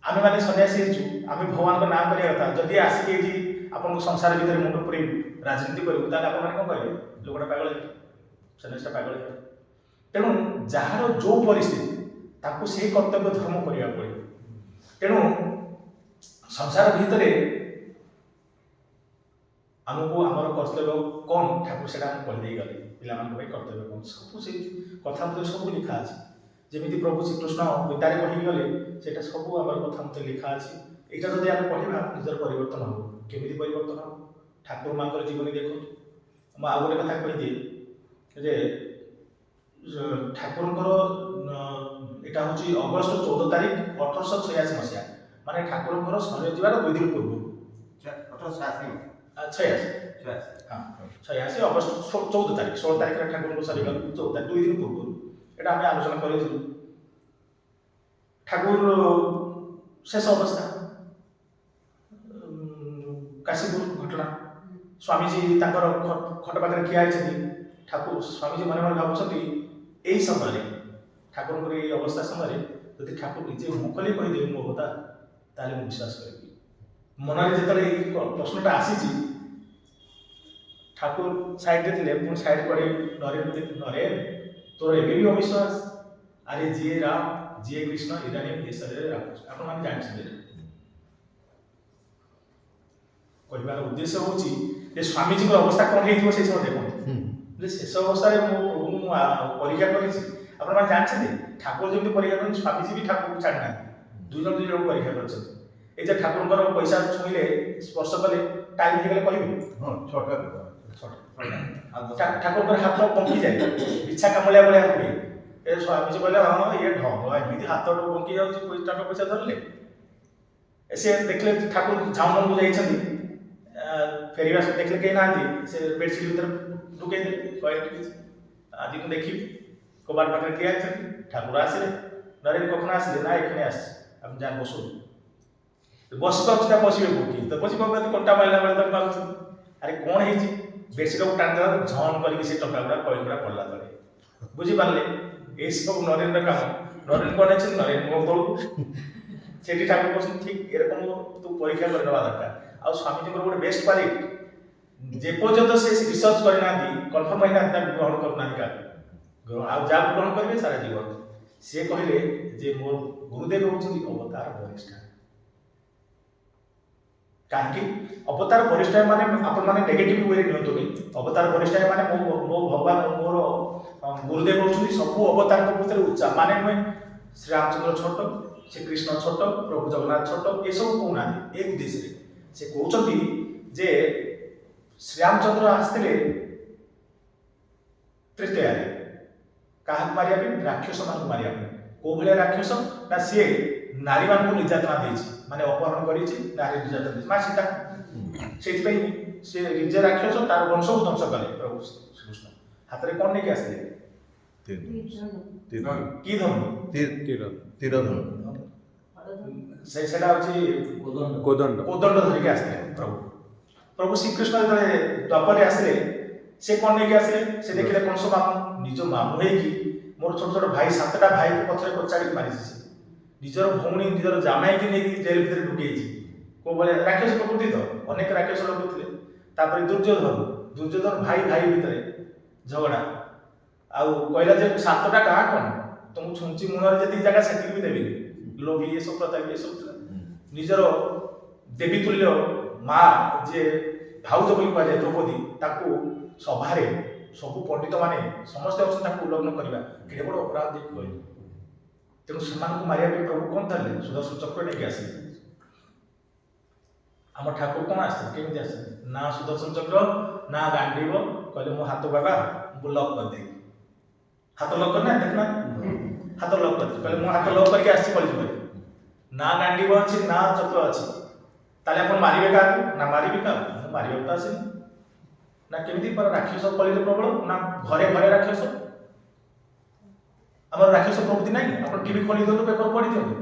ଆମେମାନେ ସନ୍ନ୍ୟାସୀ ହେଇଛୁ, ଆମେ ଭଗବାନଙ୍କ ନାଁ କରିବା କଥା। ଯଦି ଆସିକି ଏଇଠି ଆପଣଙ୍କ ସଂସାର ଭିତରେ ମୁଣ୍ଡ ପୁରେଇବୁ, ରାଜନୀତି କରିବୁ, ତାହେଲେ ଆପଣମାନେ କ'ଣ କହିବେ, ଲୋକଟା ପାଗଳ ହେଇଗଲା, ସନ୍ନ୍ୟାସୀଟା ପାଗଳ ହେଇଗଲା। ତେଣୁ ଯାହାର ଯେଉଁ ପରିସ୍ଥିତି ତାକୁ ସେହି କର୍ତ୍ତବ୍ୟ ଧର୍ମ କରିବାକୁ ପଡ଼ିବ। ତେଣୁ ସଂସାର ଭିତରେ ଆମକୁ ଆମର କର୍ତ୍ତବ୍ୟ କ'ଣ ଠାକୁର ସେଟା ଆମକୁ କହିଦେଇଗଲେ, ପିଲାମାନଙ୍କ ପାଇଁ କର୍ତ୍ତବ୍ୟ କ'ଣ, ସବୁ ସେଇ କଥା ମଧ୍ୟରେ ସବୁ ଲେଖା ଅଛି। ଯେମିତି ପ୍ରଭୁ ଶ୍ରୀକୃଷ୍ଣ ଗୀତାରେ କହିକି ଗଲେ ସେଇଟା ସବୁ ଆମର କଥା ମଧ୍ୟରେ ଲେଖା ଅଛି। ଏଇଟା ଯଦି ଆମେ ପଢ଼ିବା ନିଜର ପରିବର୍ତ୍ତନ ହେବ। କେମିତି ପରିବର୍ତ୍ତନ ହେବ? ଠାକୁର ମାଙ୍କର ଜୀବନୀ ଦେଖନ୍ତୁ। ମୁଁ ଆଉ ଗୋଟେ କଥା କହିଦିଏ ଯେ ଠାକୁରଙ୍କର ଏଇଟା ହେଉଛି ଅଗଷ୍ଟ 14 ତାରିଖ 1886 ମସିହା, ମାନେ ଠାକୁରଙ୍କର ଶରୀର ଯିବାର 2 ଦିନ ପୂର୍ବରୁ, 1886 ଅଗଷ୍ଟ 14 ତାରିଖ, 16 ତାରିଖରେ ଠାକୁରଙ୍କ ଶରୀର 14 ତାରିଖ, 2 ଦିନ ପୂର୍ବରୁ। ଏଇଟା ଆମେ ଆଲୋଚନା କରିଥିଲୁ। ଠାକୁର ଶେଷ ଅବସ୍ଥା, କାଶୀପୁର ଘଟଣା, ସ୍ୱାମୀଜୀ ତାଙ୍କର ଖଟ ପାଖରେ ଠିଆ ହେଇଛନ୍ତି, ଠାକୁର ସ୍ୱାମୀଜୀ ମନେ ମନେ ଭାବୁଛନ୍ତି ଏଇ ସମୟରେ ଠାକୁରଙ୍କର ଏଇ ଅବସ୍ଥା ସମୟରେ ଯଦି ଠାକୁର ନିଜେ ମୁଖ ଖୋଲି କହିଦେବେ ମୋ କଥା, ତାହେଲେ ମୁଁ ବିଶ୍ୱାସ କରିବି। ମନରେ ଯେତେବେଳେ ଏଇ ପ୍ରଶ୍ନଟା ଆସିଛି, ଠାକୁର ସାଇଡ଼ରେ ଥିଲେ, ପୁଣି ସାଇଡ଼ ପଡ଼େ ନରେନ ତୋର ଏବେ ବି ଅବିଶ୍ୱାସ, ଆରେ ଯିଏ ରାମ ଯିଏ କୃଷ୍ଣ ଇରାନୀ ଏ ଶରୀରରେ ରାମକୃଷ୍ଣ। ଆପଣମାନେ ଜାଣିଛନ୍ତି, କହିବାର ଉଦ୍ଦେଶ୍ୟ ହେଉଛି ଯେ ସ୍ୱାମୀଜୀଙ୍କର ଅବସ୍ଥା କ'ଣ ହେଇଥିବ ସେ ସମୟ ଦେଖନ୍ତୁ। ଯେ ଶେଷ ଅବସ୍ଥାରେ ମୁଁ ପରୀକ୍ଷା କରିଛି, ଆପଣମାନେ ଜାଣିଛନ୍ତି ଠାକୁର ଯେମିତି ପରୀକ୍ଷା କରନ୍ତି, ସ୍ୱାମୀଜୀ ବି ଠାକୁରଙ୍କୁ ଛାଡ଼ିନାହାନ୍ତି, ଦୁଇ ଜଣଙ୍କୁ ପରୀକ୍ଷା କରିଛନ୍ତି। এই যে ঠাকুরଙ୍କର পয়সା ছুঁইলে স্পর্শ কলে টাইম হয়ে গেলে কহিবে ঠাকুরଙ୍କର ହାତ ବଙ୍କି ଯାଏ, ଇଚ୍ଛା କାମୁଳିଆ ଭଳିଆ ହୁଏ। ଏ ସ୍ୱାମୀଜୀ କହିଲେ ହଁ ଇଏ ଢଙ୍ଗ, ଏମିତି ହାତଟା ବଙ୍କି ଯାଉଛି, ଟଙ୍କା ପଇସା ଧରିଲେ। ସେ ଦେଖିଲେ ଠାକୁର ଝାଉଁବନକୁ ଯାଇଛନ୍ତି, ଫେରିବା ଦେଖିଲେ କେହି ନାହାନ୍ତି, ସେ ବେଡସିଟ୍ ଭିତରେ ଢୁକେଇ ଦେଲେ, କହିଲେ କିଛି ଆଜି ମୁଁ ଦେଖିବି। କବାଟ ପାଖରେ ଠିଆ ହେଇଛନ୍ତି, ଠାକୁର ଆସିଲେ, ନରେନ କখন ଆସିଲେ ନା ଏখানে আসছে, আপনি যান বসুন। ବସିପାରୁଛି ତା ବସିବେ କୋଉଠି, ତ ବସିପାରୁଛନ୍ତି, କଣ୍ଟା ମାରିଲା ବେଳେ ତାକୁ ମାରୁଛନ୍ତି। ଆରେ କ'ଣ ହେଇଛି, ବେଡସିଟ୍କୁ ଟାଣିଦେଲା, ଝନ୍ କରିକି ସେ ଟଙ୍କା ଗୁଡ଼ା କଏନ୍ ଗୁଡ଼ା ପଡ଼ିଲା ତଳେ। ବୁଝିପାରିଲେ, ଏସବୁ ନରେନ୍ଦ୍ର କାମ। ନରେନ୍ଦ୍ର କ'ଣ ହେଇଛନ୍ତି, ନରେନ୍ଦ୍ର ମୋ ତଳକୁ সেটি ঠাকুর বলছেন ঠিক এরকম তু পরীক্ষা করে নেওয়া দরকার। ଆଉ ସ୍ୱାମୀଜୀଙ୍କର ଗୋଟେ ବେଷ୍ଟ କ୍ୱାଲିଟି ଯେପର୍ଯ୍ୟନ୍ତ ସେ ରିସର୍ଚ୍ଚ କରିନାହାନ୍ତି କନଫର୍ମ ହେଇନାହାନ୍ତି ତାକୁ ଗ୍ରହଣ କରୁନାହାନ୍ତି କାହାକୁ, ଆଉ ଯାହାକୁ ଗ୍ରହଣ କରିବେ ସାରା ଜୀବନ। ସେ କହିଲେ ଯେ ମୋ ଗୁରୁଦେବ ହେଉଛନ୍ତି ଅବତାର ବରିଷ୍ଠ। କାହିଁକି ଅବତାର ବରିଷ୍ଠ ମାନେ ଆପଣମାନେ ନେଗେଟିଭ ୱେରେ ନିଅନ୍ତୁନି। ଅବତାର ବରିଷ୍ଠ ମାନେ ମୋ ଭଗବାନ ମୋର ଗୁରୁଦେବ ହେଉଛନ୍ତି ସବୁ ଅବତାରଙ୍କ ଭିତରେ ଉଚ୍ଚା, ମାନେ ନୁହେଁ ଶ୍ରୀରାମଚନ୍ଦ୍ର ଛୋଟ, ଶ୍ରୀକୃଷ୍ଣ ଛୋଟ, ପ୍ରଭୁ ଜଗନ୍ନାଥ ଛୋଟ, ଏସବୁ କହୁନାହାନ୍ତି। ଏ ଉଦ୍ଦେଶ୍ୟରେ ସେ କହୁଛନ୍ତି ଯେ ଶ୍ରୀରାମଚନ୍ଦ୍ର ଆସିଥିଲେ ତ୍ରେତୟାରେ କାହାକୁ ମାରିବା ପାଇଁ? ରାକ୍ଷସମାନଙ୍କୁ ମାରିବା ପାଇଁ। କୋଉ ଭଳିଆ ରାକ୍ଷସ ନା ସିଏ ନାରୀମାନଙ୍କୁ ନିର୍ଯାତନା ଦେଇଛି, ମାନେ ଅପହରଣ କରିଛି, ନାରୀ ନିର୍ଯାତନା ଦେଇଛି, ମା ସୀତା। ସେଇଥିପାଇଁ ସେ ନିଜେ ରାକ୍ଷସ, ତାର ବଂଶକୁ ଧ୍ୱଂସ କଲେ ପ୍ରଭୁ ଶ୍ରୀକୃଷ୍ଣ। ହାତରେ କଣ ନେଇକି ଆସିଥିଲେ? କି ଧନୁ? ତୀର ଧନୁ। ସେଟା ହଉଛି କୋଦଣ୍ଡ ଧରିକି ଆସିଥିଲେ ପ୍ରଭୁ। ପ୍ରଭୁ ଶ୍ରୀକୃଷ୍ଣ ଯେତେବେଳେ ଦ୍ୱାପରରେ ଆସିଲେ ସେ କଣ ନେଇକି ଆସିଲେ? ସେ ଦେଖିଲେ କଂସ ମାମୁଁ, ନିଜ ମାମୁଁ ହେଇକି ମୋର ଛୋଟ ଛୋଟ ଭାଇ 7ଟା ଭାଇକୁ ପଥରେ କଚାଡ଼ିକି ମାରିଛି। ସେ ନିଜର ଭଉଣୀ ନିଜର ଜାମାଇକି ନେଇକି ଜେଲ ଭିତରେ ଢୁକେଇଛି। କୋଉ ଭଳିଆ ରାକ୍ଷସ ପ୍ରକୃତି ତ, ଅନେକ ରାକ୍ଷସ ଲୋକ ଥିଲେ। ତାପରେ ଦୁର୍ଯ୍ୟୋଧନ ଭାଇ ଭିତରେ ଝଗଡ଼ା, ଆଉ କହିଲା ଯେ 7ଟା ଗାଁ କଣ ତମକୁ ଛୁଞ୍ଚି ମୁଣରେ ଯେତିକି ଜାଗା ସେତିକି ବି ଦେବିନି। ଲୋଭୀ ଏସବୁ ପ୍ରତାପୀ ଏସବୁ ଥିଲା। ନିଜର ଦେବୀ ତୁଲ୍ୟ ମା ଯିଏ ଭାଉଜ ବୋଲି କୁହାଯାଏ ଦ୍ରୌପଦୀ, ତାକୁ ସଭାରେ ସବୁ ପଣ୍ଡିତ ମାନେ ସମସ୍ତେ ଅଛନ୍ତି ତାକୁ ଉଲ୍ଲଗ୍ନ କରିବା କେଡ଼େ ବଡ଼ ଅପରାଧ ଦେଇକି କହିଲେ। ତେଣୁ ସେମାନଙ୍କୁ ମାରିବା ପାଇଁ ପ୍ରଭୁ କଣ ଧରିଲେ? ସୁଦର୍ଶନ ଚକ୍ର ନେଇକି ଆସିଲେ। ଆମ ଠାକୁର କଣ ଆସିଥିଲେ? କେମିତି ଆସିଥିଲେ? ନା ସୁଦର୍ଶନ ଚକ୍ର, ନା ଗାଣ୍ଡିବ। କହିଲେ ମୋ ହାତ ବାବା ମୁଁ ଲକ୍ କରିଦେବି। ହାତ ଲକ୍ କରିନା, ଦେଖୁନା ହାତ ଲକ୍ କରିଛି। କହିଲେ ମୁଁ ହାତ ଲକ୍ କରିକି ଆସିଛି କଳିଯୁଗରେ। ନା ଗାଣ୍ଡିବ ଅଛି, ନା ଚକ୍ର ଅଛି। ତାହେଲେ ଆପଣ ମାରିବେ କାହାକୁ? ନା ମାରିବି କାହାକୁ? ମୁଁ ମାରିବାକୁ ତ ଆସିନି। ନା କେମିତି ରାକ୍ଷସ କଳିରେ ପ୍ରବଳ, ନା ଘରେ ଘରେ ରାକ୍ଷସ। ଆମର ରାକ୍ଷସ ପ୍ରବୃତ୍ତି ନାହିଁ। ଆପଣ ଟିଭି ଖୋଲି ଦିଅନ୍ତୁ, ପେପର ପଢି ଦିଅନ୍ତୁ,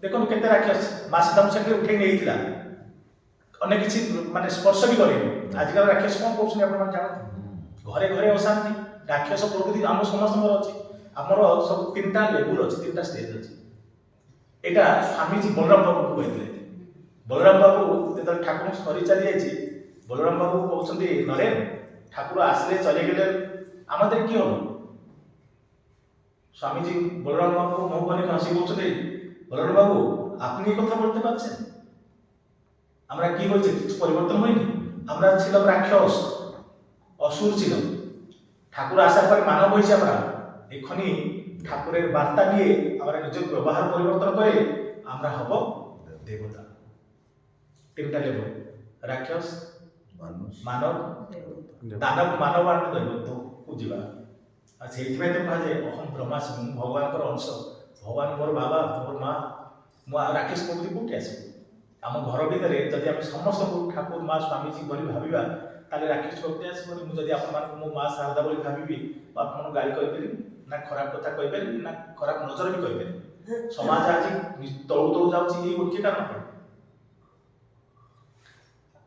ଦେଖନ୍ତୁ କେତେ ରାକ୍ଷସ। ମା ସୀତାଙ୍କୁ ସେଠି ଉଠେଇ ନେଇଥିଲା, ଅନେକ କିଛି ମାନେ ସ୍ପର୍ଶ ବି କରିନି। ଆଜିକାଲି ରାକ୍ଷସ କଣ କରୁଛନ୍ତି ଆପଣମାନେ ଜାଣନ୍ତି? ଘରେ ଘରେ ଅଶାନ୍ତି, ରାକ୍ଷସ ପ୍ରବୃତ୍ତି ଆମ ସମସ୍ତଙ୍କର ଅଛି। ଆମର ସବୁ 3ଟା ଲେବୁଲ ଅଛି, 3ଟା ଷ୍ଟେଜ ଅଛି। ଏଇଟା ସ୍ୱାମୀଜୀ ବଳରାମ ବାବୁଙ୍କୁ କହିଥିଲେ। ବଳରାମ ବାବୁ ଯେତେବେଳେ ଠାକୁର ସରି ଚାଲି ଯାଇଛି, ବଳରାମ ବାବୁ କହୁଛନ୍ତି ନରେନ ଠାକୁର আসলে চলে গেলে আমাদের কি হবে? স্বামীজি বলরাম বাবু মুখ অনেক হাসি বলছেন, বলরাম বাবু আপনি এই কথা বলতে পারছেন? আমরা কি হয়েছে? কিছু পরিবর্তন হয়নি। আমরা ছিলাম রাক্ষস, অসুর ছিলাম। ঠাকুর আসার পরে মানব হয়েছে আমরা। এখনই ঠাকুরের বার্তা নিয়ে আমরা নিজের ব্যবহার পরিবর্তন করে আমরা হব দেবতা। 3টা লেভেল, রাক্ষস, মানব, দানব, মানব আর দৈবକୁ ଯିବା। ଆଉ ସେଇଥିପାଇଁ ତ କୁହାଯାଏ ଅହମ୍ ବ୍ରହ୍ମାସ୍ମି, ମୁଁ ଭଗବାନଙ୍କର ଅଂଶ, ଭଗବାନ ମୋର ବାବା, ମୋର ମା। ମୁଁ ରାକ୍ଷସ ପ୍ରବୃତ୍ତି କୋଉଠି ଆସିବ? ଆମ ଘର ଭିତରେ ଯଦି ଆମେ ସମସ୍ତଙ୍କୁ ଠାକୁର ମା ସ୍ୱାମୀଜୀ ବୋଲି ଭାବିବା, ତାହେଲେ ରାକ୍ଷସ ପ୍ରବୃତ୍ତି ଆସିବନି। ମୁଁ ଯଦି ଆପଣମାନଙ୍କୁ ମୋ ମା ଶାରଦା ବୋଲି ଭାବିବି, ଆପଣଙ୍କୁ ଗାଳି କରିପାରିବି ନା, ଖରାପ କଥା କହିପାରିବି ନା, ଖରାପ ନଜର ବି କହିପାରିବି। ସମାଜ ଆଜି ତଳୁ ତଳୁ ଯାଉଛି ଏଇ ଗୋଟିଏ କାରଣ ପାଇଁ।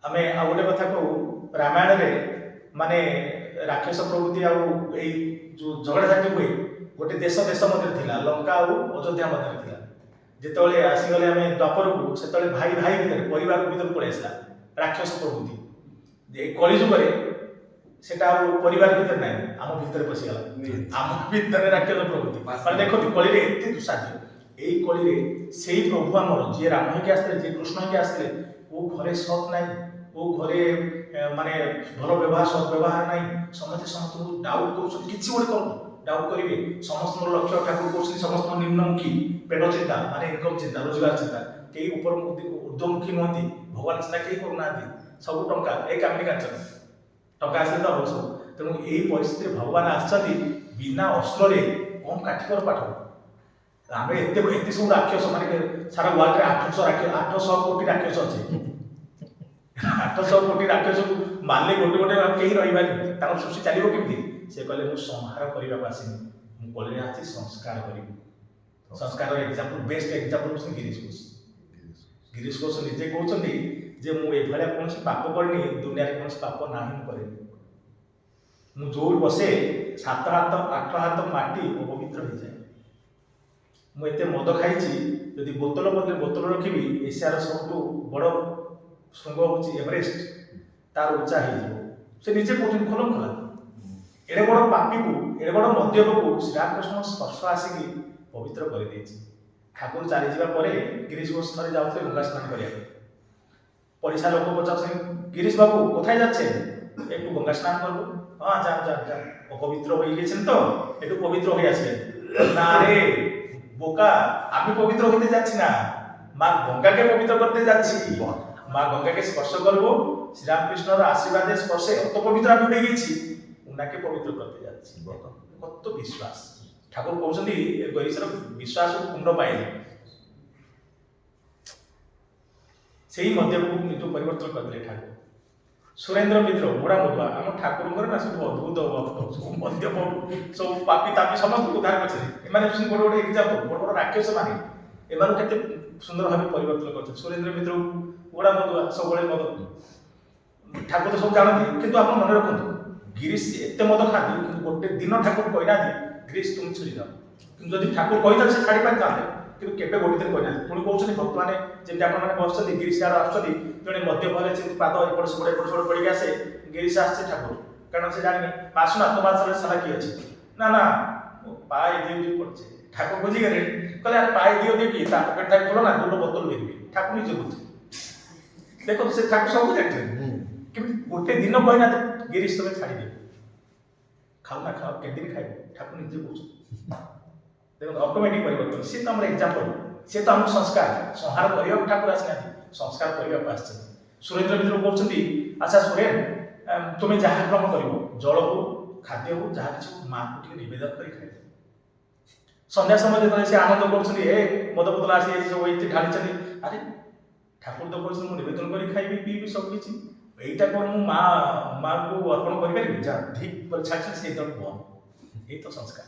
ଆମେ ଆଉ ଗୋଟେ କଥା କହୁ, ରାମାୟଣରେ ମାନେ ରାକ୍ଷସ ପ୍ରବୃତ୍ତି ଆଉ ଏଇ ଯୋଉ ଝଗଡ଼ାଝାଟି ହୁଏ ଗୋଟେ ଦେଶ ମଧ୍ୟରେ ଥିଲା, ଲଙ୍କା ଆଉ ଅଯୋଧ୍ୟା ମଧ୍ୟରେ ଥିଲା। ଯେତେବେଳେ ଆସିଗଲେ ଆମେ ଦ୍ୱାପରକୁ, ସେତେବେଳେ ଭାଇ ଭିତରେ, ପରିବାର ଭିତରକୁ ପଳେଇ ଆସିଲା ରାକ୍ଷସ ପ୍ରବୃତ୍ତି। ଏଇ କଳିଯୁଗରେ ସେଟା ଆଉ ପରିବାର ଭିତରେ ନାହିଁ, ଆମ ଭିତରେ ପଶିଗଲା। ଆମ ଭିତରେ ରାକ୍ଷସ ପ୍ରବୃତ୍ତି। ମାନେ ଦେଖନ୍ତୁ କଳିରେ ଏତେ ଦୁଃସାଧ୍ୟ। ଏଇ କଳିରେ ସେଇ ପ୍ରଭୁ ଆମର ଯିଏ ରାମ ହେଇକି ଆସିଥିଲେ, ଯିଏ କୃଷ୍ଣ ହେଇକି ଆସିଥିଲେ, କୋଉ ଘରେ ସତ୍ ନାହିଁ, କୋଉ ଘରେ ମାନେ ଭଲ ବ୍ୟବହାର ସତ୍ ବ୍ୟବହାର ନାହିଁ। ସମସ୍ତେ ସମସ୍ତଙ୍କୁ ଡାଉଟ୍ କରୁଛନ୍ତି, କିଛି ଗୋଟେ କରନ୍ତୁ ଡାଉଟ୍ କରିବେ। ସମସ୍ତଙ୍କର ଲକ୍ଷ୍ୟ ଠାକୁର କରୁଛନ୍ତି ସମସ୍ତଙ୍କ ନିମ୍ନମୁଖୀ, ପେଟ ଚିନ୍ତା ମାନେ ଇନକମ୍ ଚିନ୍ତା, ରୋଜଗାର ଚିନ୍ତା। କେହି ଉର୍ଦ୍ଧ୍ୱମୁଖୀ ନୁହନ୍ତି, ଭଗବାନ ଚିନ୍ତା କେହି କରୁନାହାନ୍ତି। ସବୁ ଟଙ୍କା, ଏଇ କାମିନୀ କାଞ୍ଚନ, ଟଙ୍କା ଆସିଲେ ତ ହବ ସବୁ। ତେଣୁ ଏଇ ପରିସ୍ଥିତିରେ ଭଗବାନ ଆସିଛନ୍ତି ବିନା ଅସ୍ତ୍ରରେ। କମ୍ କାଠିକର ପାଠ। ଆମେ ଏତେ ସବୁ ରାକ୍ଷସ, ମାନେ ସାରା ୱାର୍ଲଡରେ 800 କୋଟି ରାକ୍ଷସ ଅଛି। 800 କୋଟି ରାକ୍ଷସକୁ ମାରିଲେ ଗୋଟେ ଗୋଟେ କେହି ରହିବାନି, ତାଙ୍କର ସୃଷ୍ଟି ଚାଲିବ କେମିତି? ସେ କହିଲେ ମୁଁ ସଂହାର କରିବାକୁ ଆସିନି, ମୁଁ କଳିରେ ଆସିଛି ସଂସ୍କାର କରିବି। ସଂସ୍କାରର ଏକ୍ସାମ୍ପଲ, ବେଷ୍ଟ ଏକ୍ସାମ୍ପଲ ହେଉଛନ୍ତି ଗିରୀଶ ଘୋଷ। ଗିରୀଶ ଘୋଷ ନିଜେ କହୁଛନ୍ତି ଯେ ମୁଁ ଏଭଳିଆ କୌଣସି ପାପ କରିନି, ଦୁନିଆରେ କୌଣସି ପାପ ନାହିଁ ମୁଁ କରିନି। ମୁଁ ଯୋଉଠି ବସେ 7 ହାତ 8 ହାତ ମାଟି ଅପବିତ୍ର ହେଇଯାଏ। ମୁଁ ଏତେ ମଦ ଖାଇଛି, ଯଦି ବୋତଲ ବଦଳରେ ବୋତଲ ରଖିବି, ଏସିଆର ସବୁଠୁ ବଡ଼ ଶୃଙ୍ଗ ହେଉଛି ଏଭରେଷ୍ଟ, ତାର ଉଚ୍ଚା ହେଇଯିବ। ସେ ନିଜେ କହୁଛନ୍ତି ଖୋଲ ଖୋଲା। ଏଡ଼େ ବଡ଼ ପାପୀକୁ, ଏଡ଼େ ବଡ଼ ମଦ୍ୟପକୁ ଶ୍ରୀରାମକୃଷ୍ଣ ସ୍ପର୍ଶ ଆସିକି ପବିତ୍ର କରିଦେଇଛି। ଠାକୁର ଚାଲିଯିବା ପରେ ଗିରିଶ ଘୋଷ ଥରେ ଯାଉଥିଲେ ଗଙ୍ଗା ସ୍ନାନ କରିବାକୁ। পড়িশা লোক বলছে, গিরিশ বাবু কোথায় যাচ্ছেন? একটু গঙ্গা স্নান করবো। হ্যাঁ যান যান যান, অপবিত্র হয়ে গেছেন তো, একটু পবিত্র হয়ে আসবেন। না রে বোকা, আমি পবিত্র হতে যাচ্ছি না, মা গঙ্গাকে পবিত্র করতে যাচ্ছি। মা গঙ্গাকে স্পর্শ করবো, শ্রীরামকৃষ্ণর আশীর্বাদের স্পর্শে অত পবিত্র আমি হয়ে গেছি, উনাকে পবিত্র করতে যাচ্ছি। কত বিশ্বাস! ঠাকুর কହୁଛନ୍ତି গরিশর বিশ্বাস কুণ্ড পাইনি। সেই মধ্যକୁ ନିଜକୁ ପରିବର୍ତ୍ତନ କରିଦେଲେ ଠାକୁର। ସୁରେନ୍ଦ୍ର ମିତ୍ର ବୁଢ଼ା ମଧୁଆ, ଆମ ଠାକୁରଙ୍କର ନା ସବୁ ଅଦ୍ଭୁତ ଭକ୍ତ, ସବୁ ମଦ୍ୟପ, ସବୁ ପାପି ତାପି ସମସ୍ତଙ୍କୁ ଉଦ୍ଧାର କରିଛନ୍ତି। ଏମାନେ ହେଉଛନ୍ତି ଗୋଟେ ଗୋଟେ ଏକ୍ଜାମ୍ପଲ, ବଡ଼ ବଡ଼ ରାକ୍ଷସ ମାନେ, ଏମାନଙ୍କୁ କେତେ ସୁନ୍ଦର ଭାବେ ପରିବର୍ତ୍ତନ କରିଛନ୍ତି। ସୁରେନ୍ଦ୍ର ମିତ୍ର ବୁଢ଼ା ମଧୁଆ ସବୁବେଳେ ମଦ, ଠାକୁର ତ ସବୁ ଜାଣନ୍ତି, କିନ୍ତୁ ଆପଣ ମନେ ରଖନ୍ତୁ ଗିରିଶ ଏତେ ମଦ ଖାଆନ୍ତି, କିନ୍ତୁ ଗୋଟେ ଦିନ ଠାକୁର କହିନାହାନ୍ତି ଗିରିଶ ତୁମେ ଛିଡ଼ିଯାଅ। କିନ୍ତୁ ଯଦି ଠାକୁର କହିଥାନ୍ତି ସେ ଛାଡ଼ି ପାରିଥାନ୍ତେ, କିନ୍ତୁ କେବେ ଗୋଟେ ଦିନ କହିନାହାନ୍ତି। ପୁଣି କହୁଛନ୍ତି ଭକ୍ତମାନେ ଯେମିତି ଆପଣମାନେ ବସୁଛନ୍ତି, ଗିରିଶ ଆଡ଼େ ଆସୁଛନ୍ତି, ଜଣେ ମଦ୍ୟପରେ ଯେମିତି ପାଦ ଏପଟ ସେପଟ ପଡ଼ିକି ଆସେ, ଗିରିଶ ଆସିছে ଠାକୁର, କାରଣ ସେ ଜାଣିନି ଆସୁନା ତୋ ମାସରେ ସାରା କିଏ ଅଛି, ନା ନା ପାଏ ଦିଅ ଦିଅ ପଡ଼ିছে। ଠାକୁର ବୁଝିଗଲେ, କହିଲେ ଆରେ ପାଏ ଦିଅ ଦିଅ କିଏ, ତା ପକେଟଟା ଖୋଲ ନା, ଦୁটো ବୋତଲ ଦେଇଦେବି। ଠାକୁର ନିଜେ ବୁଝେ, ଦେଖନ୍ତୁ ସେ ଠାକୁର ସବୁ ଜାଣିଛନ୍ତି, କେମିତି ଗୋଟେ ଦିନ କହିନାହାନ୍ତି ଗିରିଶ ତମେ ଛାଡ଼ିଦିଅ, ଖାଉ ନା ଖାଅ, କେତେଦିନ ଖାଇବ, ଠାକୁର ନିଜେ କହୁଛନ୍ତି। ଦେଖନ୍ତୁ ଅଟୋମେଟିକ୍ ପରିବର୍ତ୍ତନ। ସେ ତ ଆମର ଏକ୍ଜାମ୍ପଲ, ସେ ତ ଆମକୁ ସଂସ୍କାର ସଂହାର କରିବାକୁ ଠାକୁର ଆସିନାହାନ୍ତି, ସଂସ୍କାର କରିବାକୁ ଆସିଛନ୍ତି। ସୁରେନ୍ଦ୍ର ମିତ୍ର କହୁଛନ୍ତି, ଆଚ୍ଛା ସୁରେନ, ତୁମେ ଯାହା ଗ୍ରହଣ କରିବ, ଜଳ ହଉ ଖାଦ୍ୟ ହଉ ଯାହା କିଛି ହଉ, ମାଆକୁ ଟିକେ ନିବେଦନ କରି ଖାଇବ। ସନ୍ଧ୍ୟା ସମୟ ଯେତେବେଳେ ସେ ଆନନ୍ଦ କରୁଛନ୍ତି, ଏ ମଦ ବୋତଲ ଆସି ସବୁ ଏଇଠି ଢାଳିଛନ୍ତି, ଆରେ ଠାକୁର ତ କହିଛନ୍ତି ମୁଁ ନିବେଦନ କରି ଖାଇବି ପିଇବି ସବୁ କିଛି, এইটা কোন ମୁଁ ମାଆକୁ ଅର୍ପଣ କରିପାରିବି? ଯା ଠିକ୍ କରି ଛାଡ଼ିଛନ୍ତି, ସେଇ ତ କୁହ, ଏଇ ତ ସଂସ୍କାର।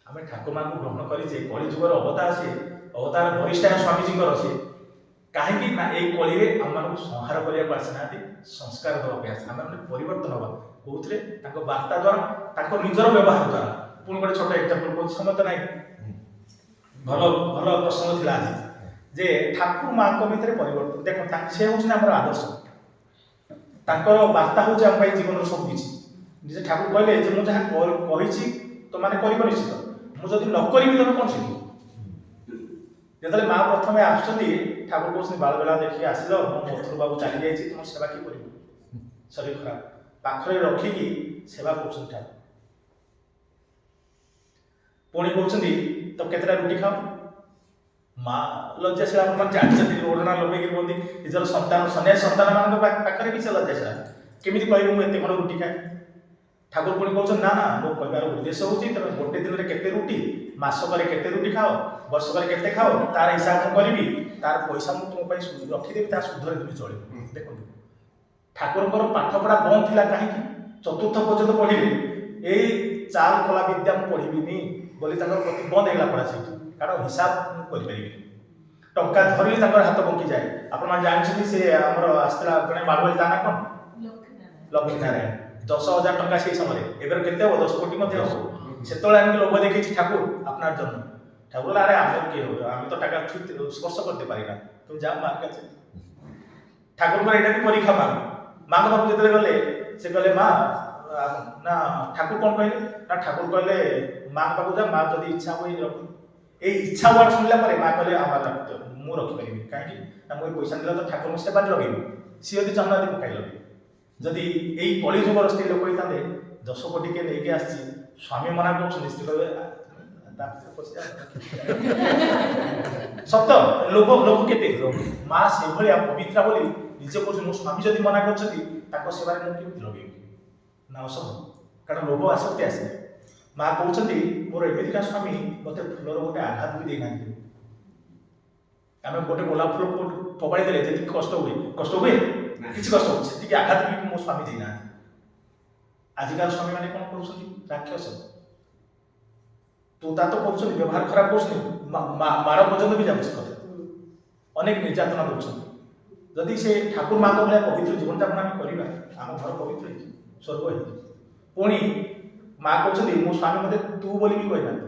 ଆମେ ଠାକୁର ମାଙ୍କୁ ଗ୍ରହଣ କରିଛେ, କଳି ଯୁଗର ଅବତାର ସିଏ, ଅବତାର ବରିଷ୍ଠ ସ୍ୱାମୀଜୀଙ୍କର ସିଏ, କାହିଁକି ନା ଏଇ କଳିରେ ଆମମାନଙ୍କୁ ସଂହାର କରିବାକୁ ଆସିନାହାନ୍ତି, ସଂସ୍କାର ଦେବା ପାଇଁ ଆସିନାହାନ୍ତି। ଆମେ ପରିବର୍ତ୍ତନ ହେବା କୋଉଥିରେ? ତାଙ୍କ ବାର୍ତ୍ତା ଦ୍ୱାରା, ତାଙ୍କ ନିଜର ବ୍ୟବହାର ଦ୍ୱାରା। ପୁଣି ଗୋଟେ ଛୋଟ ଏକ୍ଜାମ୍ପଲ କହୁଛି, ସମୟ ତ ନାହିଁ, ଭଲ ଭଲ ପ୍ରସଙ୍ଗ ଥିଲା ଆଜି, ଯେ ଠାକୁର ମାଙ୍କ ଭିତରେ ପରିବର୍ତ୍ତନ। ଦେଖ ସେ ହେଉଛନ୍ତି ଆମର ଆଦର୍ଶ, ତାଙ୍କର ବାର୍ତ୍ତା ହେଉଛି ଆମ ପାଇଁ ଜୀବନର ସବୁ କିଛି। ନିଜେ ଠାକୁର କହିଲେ ଯେ ମୁଁ ଯାହା କହିଛି ତମାନେ କରିବ ନିଶ୍ଚିତ, ମୁଁ ଯଦି ନ କରିବି ତମେ କ'ଣ ଶିଖିବ? ଯେତେବେଳେ ମା ପ୍ରଥମେ ଆସୁଛନ୍ତି, ଠାକୁର କହୁଛନ୍ତି ବାଳବେଳା ଦେଖିକି ଆସିଲ, ମୋ ମଥୁର ବାବୁ ଚାଲି ଯାଇଛି, ତୁମ ସେବା କିଏ କରିବ? ଶରୀର ଖରାପ, ପାଖରେ ରଖିକି ସେବା କରୁଛନ୍ତି ଠାକୁର। ପୁଣି କହୁଛନ୍ତି ତ କେତେଟା ରୁଟି ଖାଅ? ମା ଲଜ୍ଜାଶୀଳ, ଆପଣମାନେ ଜାଣିଛନ୍ତି, ଓଢ଼ଣା ଲଗେଇକି ରୁହନ୍ତି ନିଜର ସନ୍ତାନ, ସନ୍ନ୍ୟାସୀ ସନ୍ତାନମାନଙ୍କ ପାଖରେ ବି ସେ ଲଜ୍ଜାଶୀଳ, କେମିତି କହିବେ ମୁଁ ଏତେ ଖଣ୍ଡ ରୁଟି ଖାଏ? ଠାକୁର ପୁଣି କହୁଛନ୍ତି ନା ନା, ମୋ କହିବାର ଉଦ୍ଦେଶ୍ୟ ହେଉଛି ତମେ ଗୋଟେ ଦିନରେ କେତେ ରୁଟି, ମାସକରେ କେତେ ରୁଟି ଖାଅ, ବର୍ଷକରେ କେତେ ଖାଅ, ତାର ହିସାବ ମୁଁ କରିବି, ତାର ପଇସା ମୁଁ ତୁମ ପାଇଁ ରଖିଦେବି, ତା ସୁଧରେ ତୁମେ ଚଳିବ। ଦେଖନ୍ତୁ ଠାକୁରଙ୍କର ପାଠପଢ଼ା ବନ୍ଦ ଥିଲା କାହିଁକି? ଚତୁର୍ଥ ପର୍ଯ୍ୟନ୍ତ ପଢ଼ିଲେ, ଏଇ ଚାଲ କଲା ବିଦ୍ୟା ମୁଁ ପଢ଼ିବିନି ବୋଲି ତାଙ୍କର ପ୍ରତିବନ୍ଧ ହେଇଗଲା ପଢ଼ା ସେଇଠି, କାରଣ ହିସାବ ମୁଁ କରିପାରିବିନି। ଟଙ୍କା ଧରିଲେ ତାଙ୍କର ହାତ ବଙ୍କିଯାଏ। ଆପଣମାନେ ଜାଣିଛନ୍ତି ସେ ଆମର ଆସିଥିଲା ଜଣେ ବାଳୁଆଳି, ତା ନା କ'ଣ? ଲକ୍ଷ୍ମୀ ନାରାୟଣ। 10,000 ଟଙ୍କା সেই সময়, এবার কেতে হবো? 10 কোটি মধ্যে হবো। সেতବେଳେ আমি লোভ দেখেছি ঠাকুর আপনার জন্য। ঠাকুর আরে আমি কি হবে, আমি তো টাকা স্পর্শ করতে পারি না, তুমি যাও মার কাছে। ঠাকুরଙ୍କର এটা ବି ପରୀକ୍ଷା ମା, ମାଙ୍କ ପାଖକୁ ଯେତେବେଳେ ଗଲେ, ସେ କହିଲେ ମା ନା, ଠାକୁର କ'ଣ କହିଲେ ନା, ଠାକୁର କହିଲେ ମାଙ୍କ ପାଖକୁ ଯା, ମା ଯଦି ଇଚ୍ଛା ହୁଏ ରଖ। ଏଇ ଇଚ୍ଛା ୱାର୍ଡ ଶୁଣିଲା ପରେ ମା କହିଲେ ମୁଁ ରଖିପାରିବିନି, କାହିଁକି ନା ମୁଁ ଏଇ ପଇସା ଦେଲେ ତ ଠାକୁରଙ୍କ ସେବାରେ ଲଗେଇବି, ସିଏ ଯଦି ଚାହୁଁନାହାନ୍ତି ମୁଁ ଖାଇ ଲଗେଇବି। ଯଦି ଏଇ କଳି ଯୁଗର ସ୍ତ୍ରୀ ଲୋକ ହେଇଥାନ୍ତେ, 10 କୋଟି କେ ନେଇକି ଆସିଛି, ସ୍ୱାମୀ ମନା କରୁଛନ୍ତି, ସ୍ତ୍ରୀ କହିବେ ସତ ଲୋଭ, ଲୋଭ କେତେ? ମା ସେଭଳିଆ ପବିତ୍ରା ବୋଲି ନିଜେ କହୁଛନ୍ତି, ମୋ ସ୍ୱାମୀ ଯଦି ମନା କରୁଛନ୍ତି, ତାଙ୍କ ସେବାରେ ମୁଁ କେମିତି ଲଗେଇବି? ନା ଅସମ୍ଭବ, କାରଣ ଲୋଭ ଆସକ୍ତି ଆସେ। ମା କହୁଛନ୍ତି ମୋର ଏମିତିକା ସ୍ୱାମୀ, ମୋତେ ଫୁଲର ଗୋଟେ ଆଘାତ ବି ଦେଇନାହାନ୍ତି। ଆମେ ଗୋଟେ ଗୋଲାପ ଫୁଲ ଫୋପାଡ଼ି ଦେଲେ ଯେତିକି କଷ୍ଟ ହୁଏ, କଷ୍ଟ ହୁଏ କିଛି କଷ୍ଟ ହଉଛି, ସେତିକି ଆଘାତ ବି ମୋ ସ୍ୱାମୀ ଦେଇନାହାନ୍ତି। ଆଜିକାର ସ୍ୱାମୀମାନେ କ'ଣ କରୁଛନ୍ତି? ରାକ୍ଷସ, ତୁ ତା ତ କରୁଛନ୍ତି, ବ୍ୟବହାର ଖରାପ କରୁଛନ୍ତି, ମାର ପର୍ଯ୍ୟନ୍ତ ବି ଯାଉଛି କଥା, ଅନେକ ନିର୍ଯାତନା ଦେଉଛନ୍ତି। ଯଦି ସେ ଠାକୁର ମାଙ୍କ ଭଳିଆ ପବିତ୍ର ଜୀବନଯାପନ ଆମେ କରିବା, ଆମ ଘର ପବିତ୍ର ହେଇଯିବ, ସ୍ୱର୍ଗ ହେଇଯିବ। ପୁଣି ମା କହୁଛନ୍ତି ମୋ ସ୍ୱାମୀ ମୋତେ ତୁ ବୋଲି ବି କହିନାହାନ୍ତି,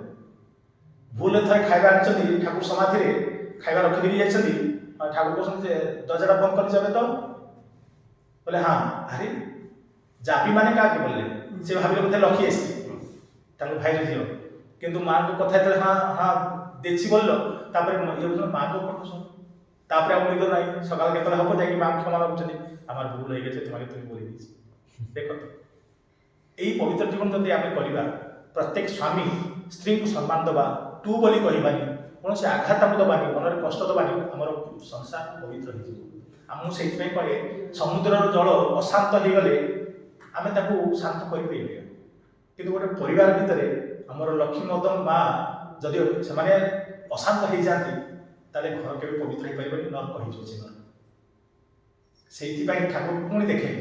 भूल थे खाଇବା आनी ठाकुर समाधि खाଇବା रखिदेवी जाइछन्ती ठाकुर कहते दरजाटा बंद कर जाबे तो बोले हाँ अरे जापी माने क्या बोले से भाविले बोधे लखी आसी भाई झील किंतु माँ को कथा हाँ हाँ देखी बोल ये माँ को कथा शुण तापर आ निद ना सकाल केतले हम जाकि माँ क्षमा मागुछन्ती आमार भूल हो गए तुम्हें तुम बोली देख यही पवित्र जीवन जब आम करवा प्रत्येक स्वामी स्त्री को सम्मान दबा तू बोली कहबानी कौन से आघात आम दबानी मन कष्ट दबानी आमर संसार पवित्र हो से कहे समुद्र जल अशांत हो गले आम शांत कर कि गोटे परिवार भितर आमर लक्ष्मी मदन माँ जदि से अशांत हो जाती ताले घर के पवित्र हो पारे नर्क हो से ठाकुर पुणी देखे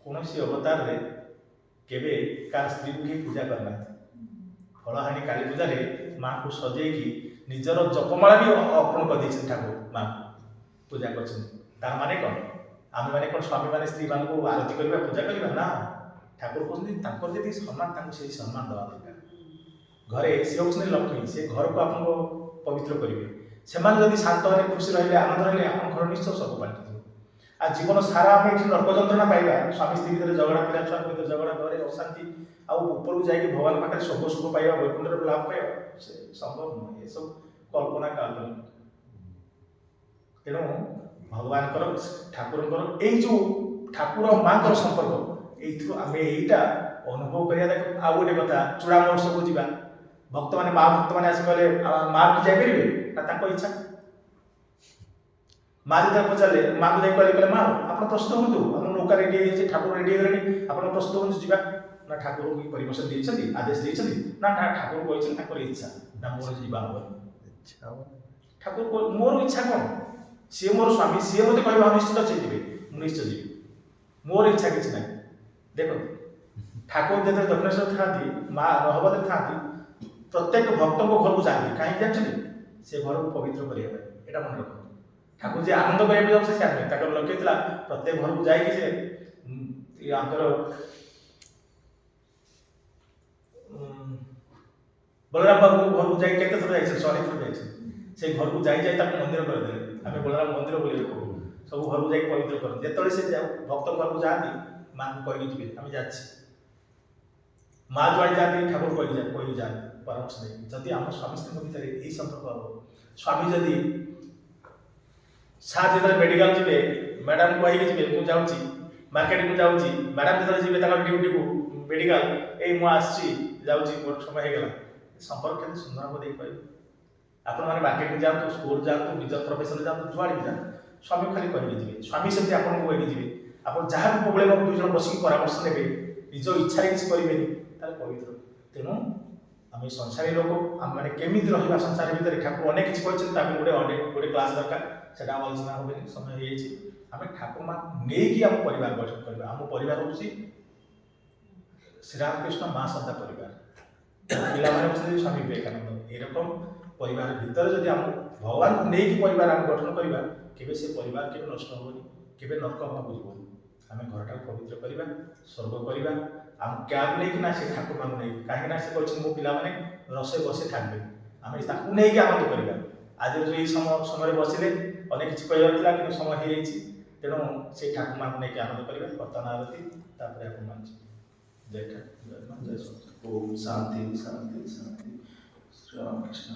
कौन सी अवतार रे केवे का स्त्री को ही पूजा करना फलहाणी काली पूजा माँ को सजे निजर जपमाला भी अर्पण कर ठाकुर माँ पूजा कर माने कौन आम मैंने कौन स्वामी मैंने स्त्री मान को आरती करवा पूजा करवा ना ठाकुर कहते जी सम्मान से सम्मान दवा दरकार घरे सी हूँ लक्ष्मी से घर को आपको पवित्र करेंगे से जब शांत रहे खुशी रही आनंद रही आप घर निश्चय सब पाल्टी आ जीवन सारा आम ये नर्क जंत्रणा पाइबा स्वामी स्त्री भर झगड़ा पिला छुआ भर झगड़ा घरे अशांति आपर जाकि भगवान पाखे शुभ शुभ पाइबा वैकुंठ लाभ पाइबा से संभव नुह ये सब कल्पना काल्पनिक तेणु भगवान ठाकुर जो ठाकुर माँ संपर्क यहीटा अनुभव करा देख आउ गोटे कथा चूड़ा महोत्सव को जावा भक्त मैंने माँ भक्त मैंने आस कहले माँ को जापर इच्छा माँ जो पचारे माँ को कहले माँ आप प्रस्तुत हूँ आप नौका रेडी है ठाकुर रेडी है आप प्रस्तुत हूँ जा ना ठाकुर की परमिशन देते आदेश देते ना ठाकुर कहते इच्छा ना मोर जा ठाकुर मोर इच्छा कौन सी मोर स्वामी सी मत कह निश्चित से जी निश्चय जी मोर इच्छा किसी ना देख ठाकुर जो दक्षिणेश्वर था माँ रहबत था प्रत्येक भक्त घर को जाती कहीं जानते से घर को पवित्र करने मन रख ठाकुर जी आनंद करेंगे जब से लक्ष्य था प्रत्येक घर को जाइए आंतर बलराम बाबू घर को जाए केते थर जाइए 100 थर जाइए से घर को जाई मंदिर करदे आम बलराम मंदिर बोली सब घर को जाए पवित्र कर जिते से भक्त घर को जाती माँ को कही जी आम जा माँ जुआड़े जाती ठाकुर कही जाती परामर्श नहीं जदि आम स्वामी स्त्री भितर यही संपर्क हम स्वामी जदि सार जो मेडिकल जी मैडम को कहीकि जी मुझे जाऊँगी मार्केट को जाऊँगी मैडम जो जी ड्यूटी को मेडिकल यही मुझे जाऊँगी मोर समय होगा संपर्क के सुंदर हम देख पाए आप मार्केट में जातु स्कूल जातु निज प्रोफेशन जातु जुआड़े भी जातु स्वामी खाली कहीकि जी स्वामी सेमती आपको कहीकि जी आप जहाँ भी पबले दुई जन बस परामर्श ने निज इच्छा किसी करेंगे पवित्र तेणु आम संसारी लोक आम मैंने केमी रहा संसार भितर ठाकुर अनेक किसी कहते गोटे गोटे क्लास दरकार से आलोचना हे समय आम ठाकुर माँ नहीं आम परिवार गठन करवा आम परिवार हूँ श्रीरामकृष्ण माँ श्रद्धा परिवार पे स्वामी विवेकानंद ये रकम परिवार भितर जब आम भगवान को लेकिन परिवार आम गठन करवा केवे से परिवार के नष्ट हेनी के नर्क हवा बुझे आम घर पवित्र करवा स्वर्ग करवा आम क्या नहीं ना से ठाकुर मांग नहीं कहीं से कहते मो पाने रसे बसे थे आम नहीं आनंद करवा आज जो समय बसिले अनेक किसी कहला कि समय हो तेणु से ठाकुर मांग नहीं आनंद करवा वर्तमान आरती आप मान जय ठाकुर जय ओम शांति शांति शांति श्री राम कृष्ण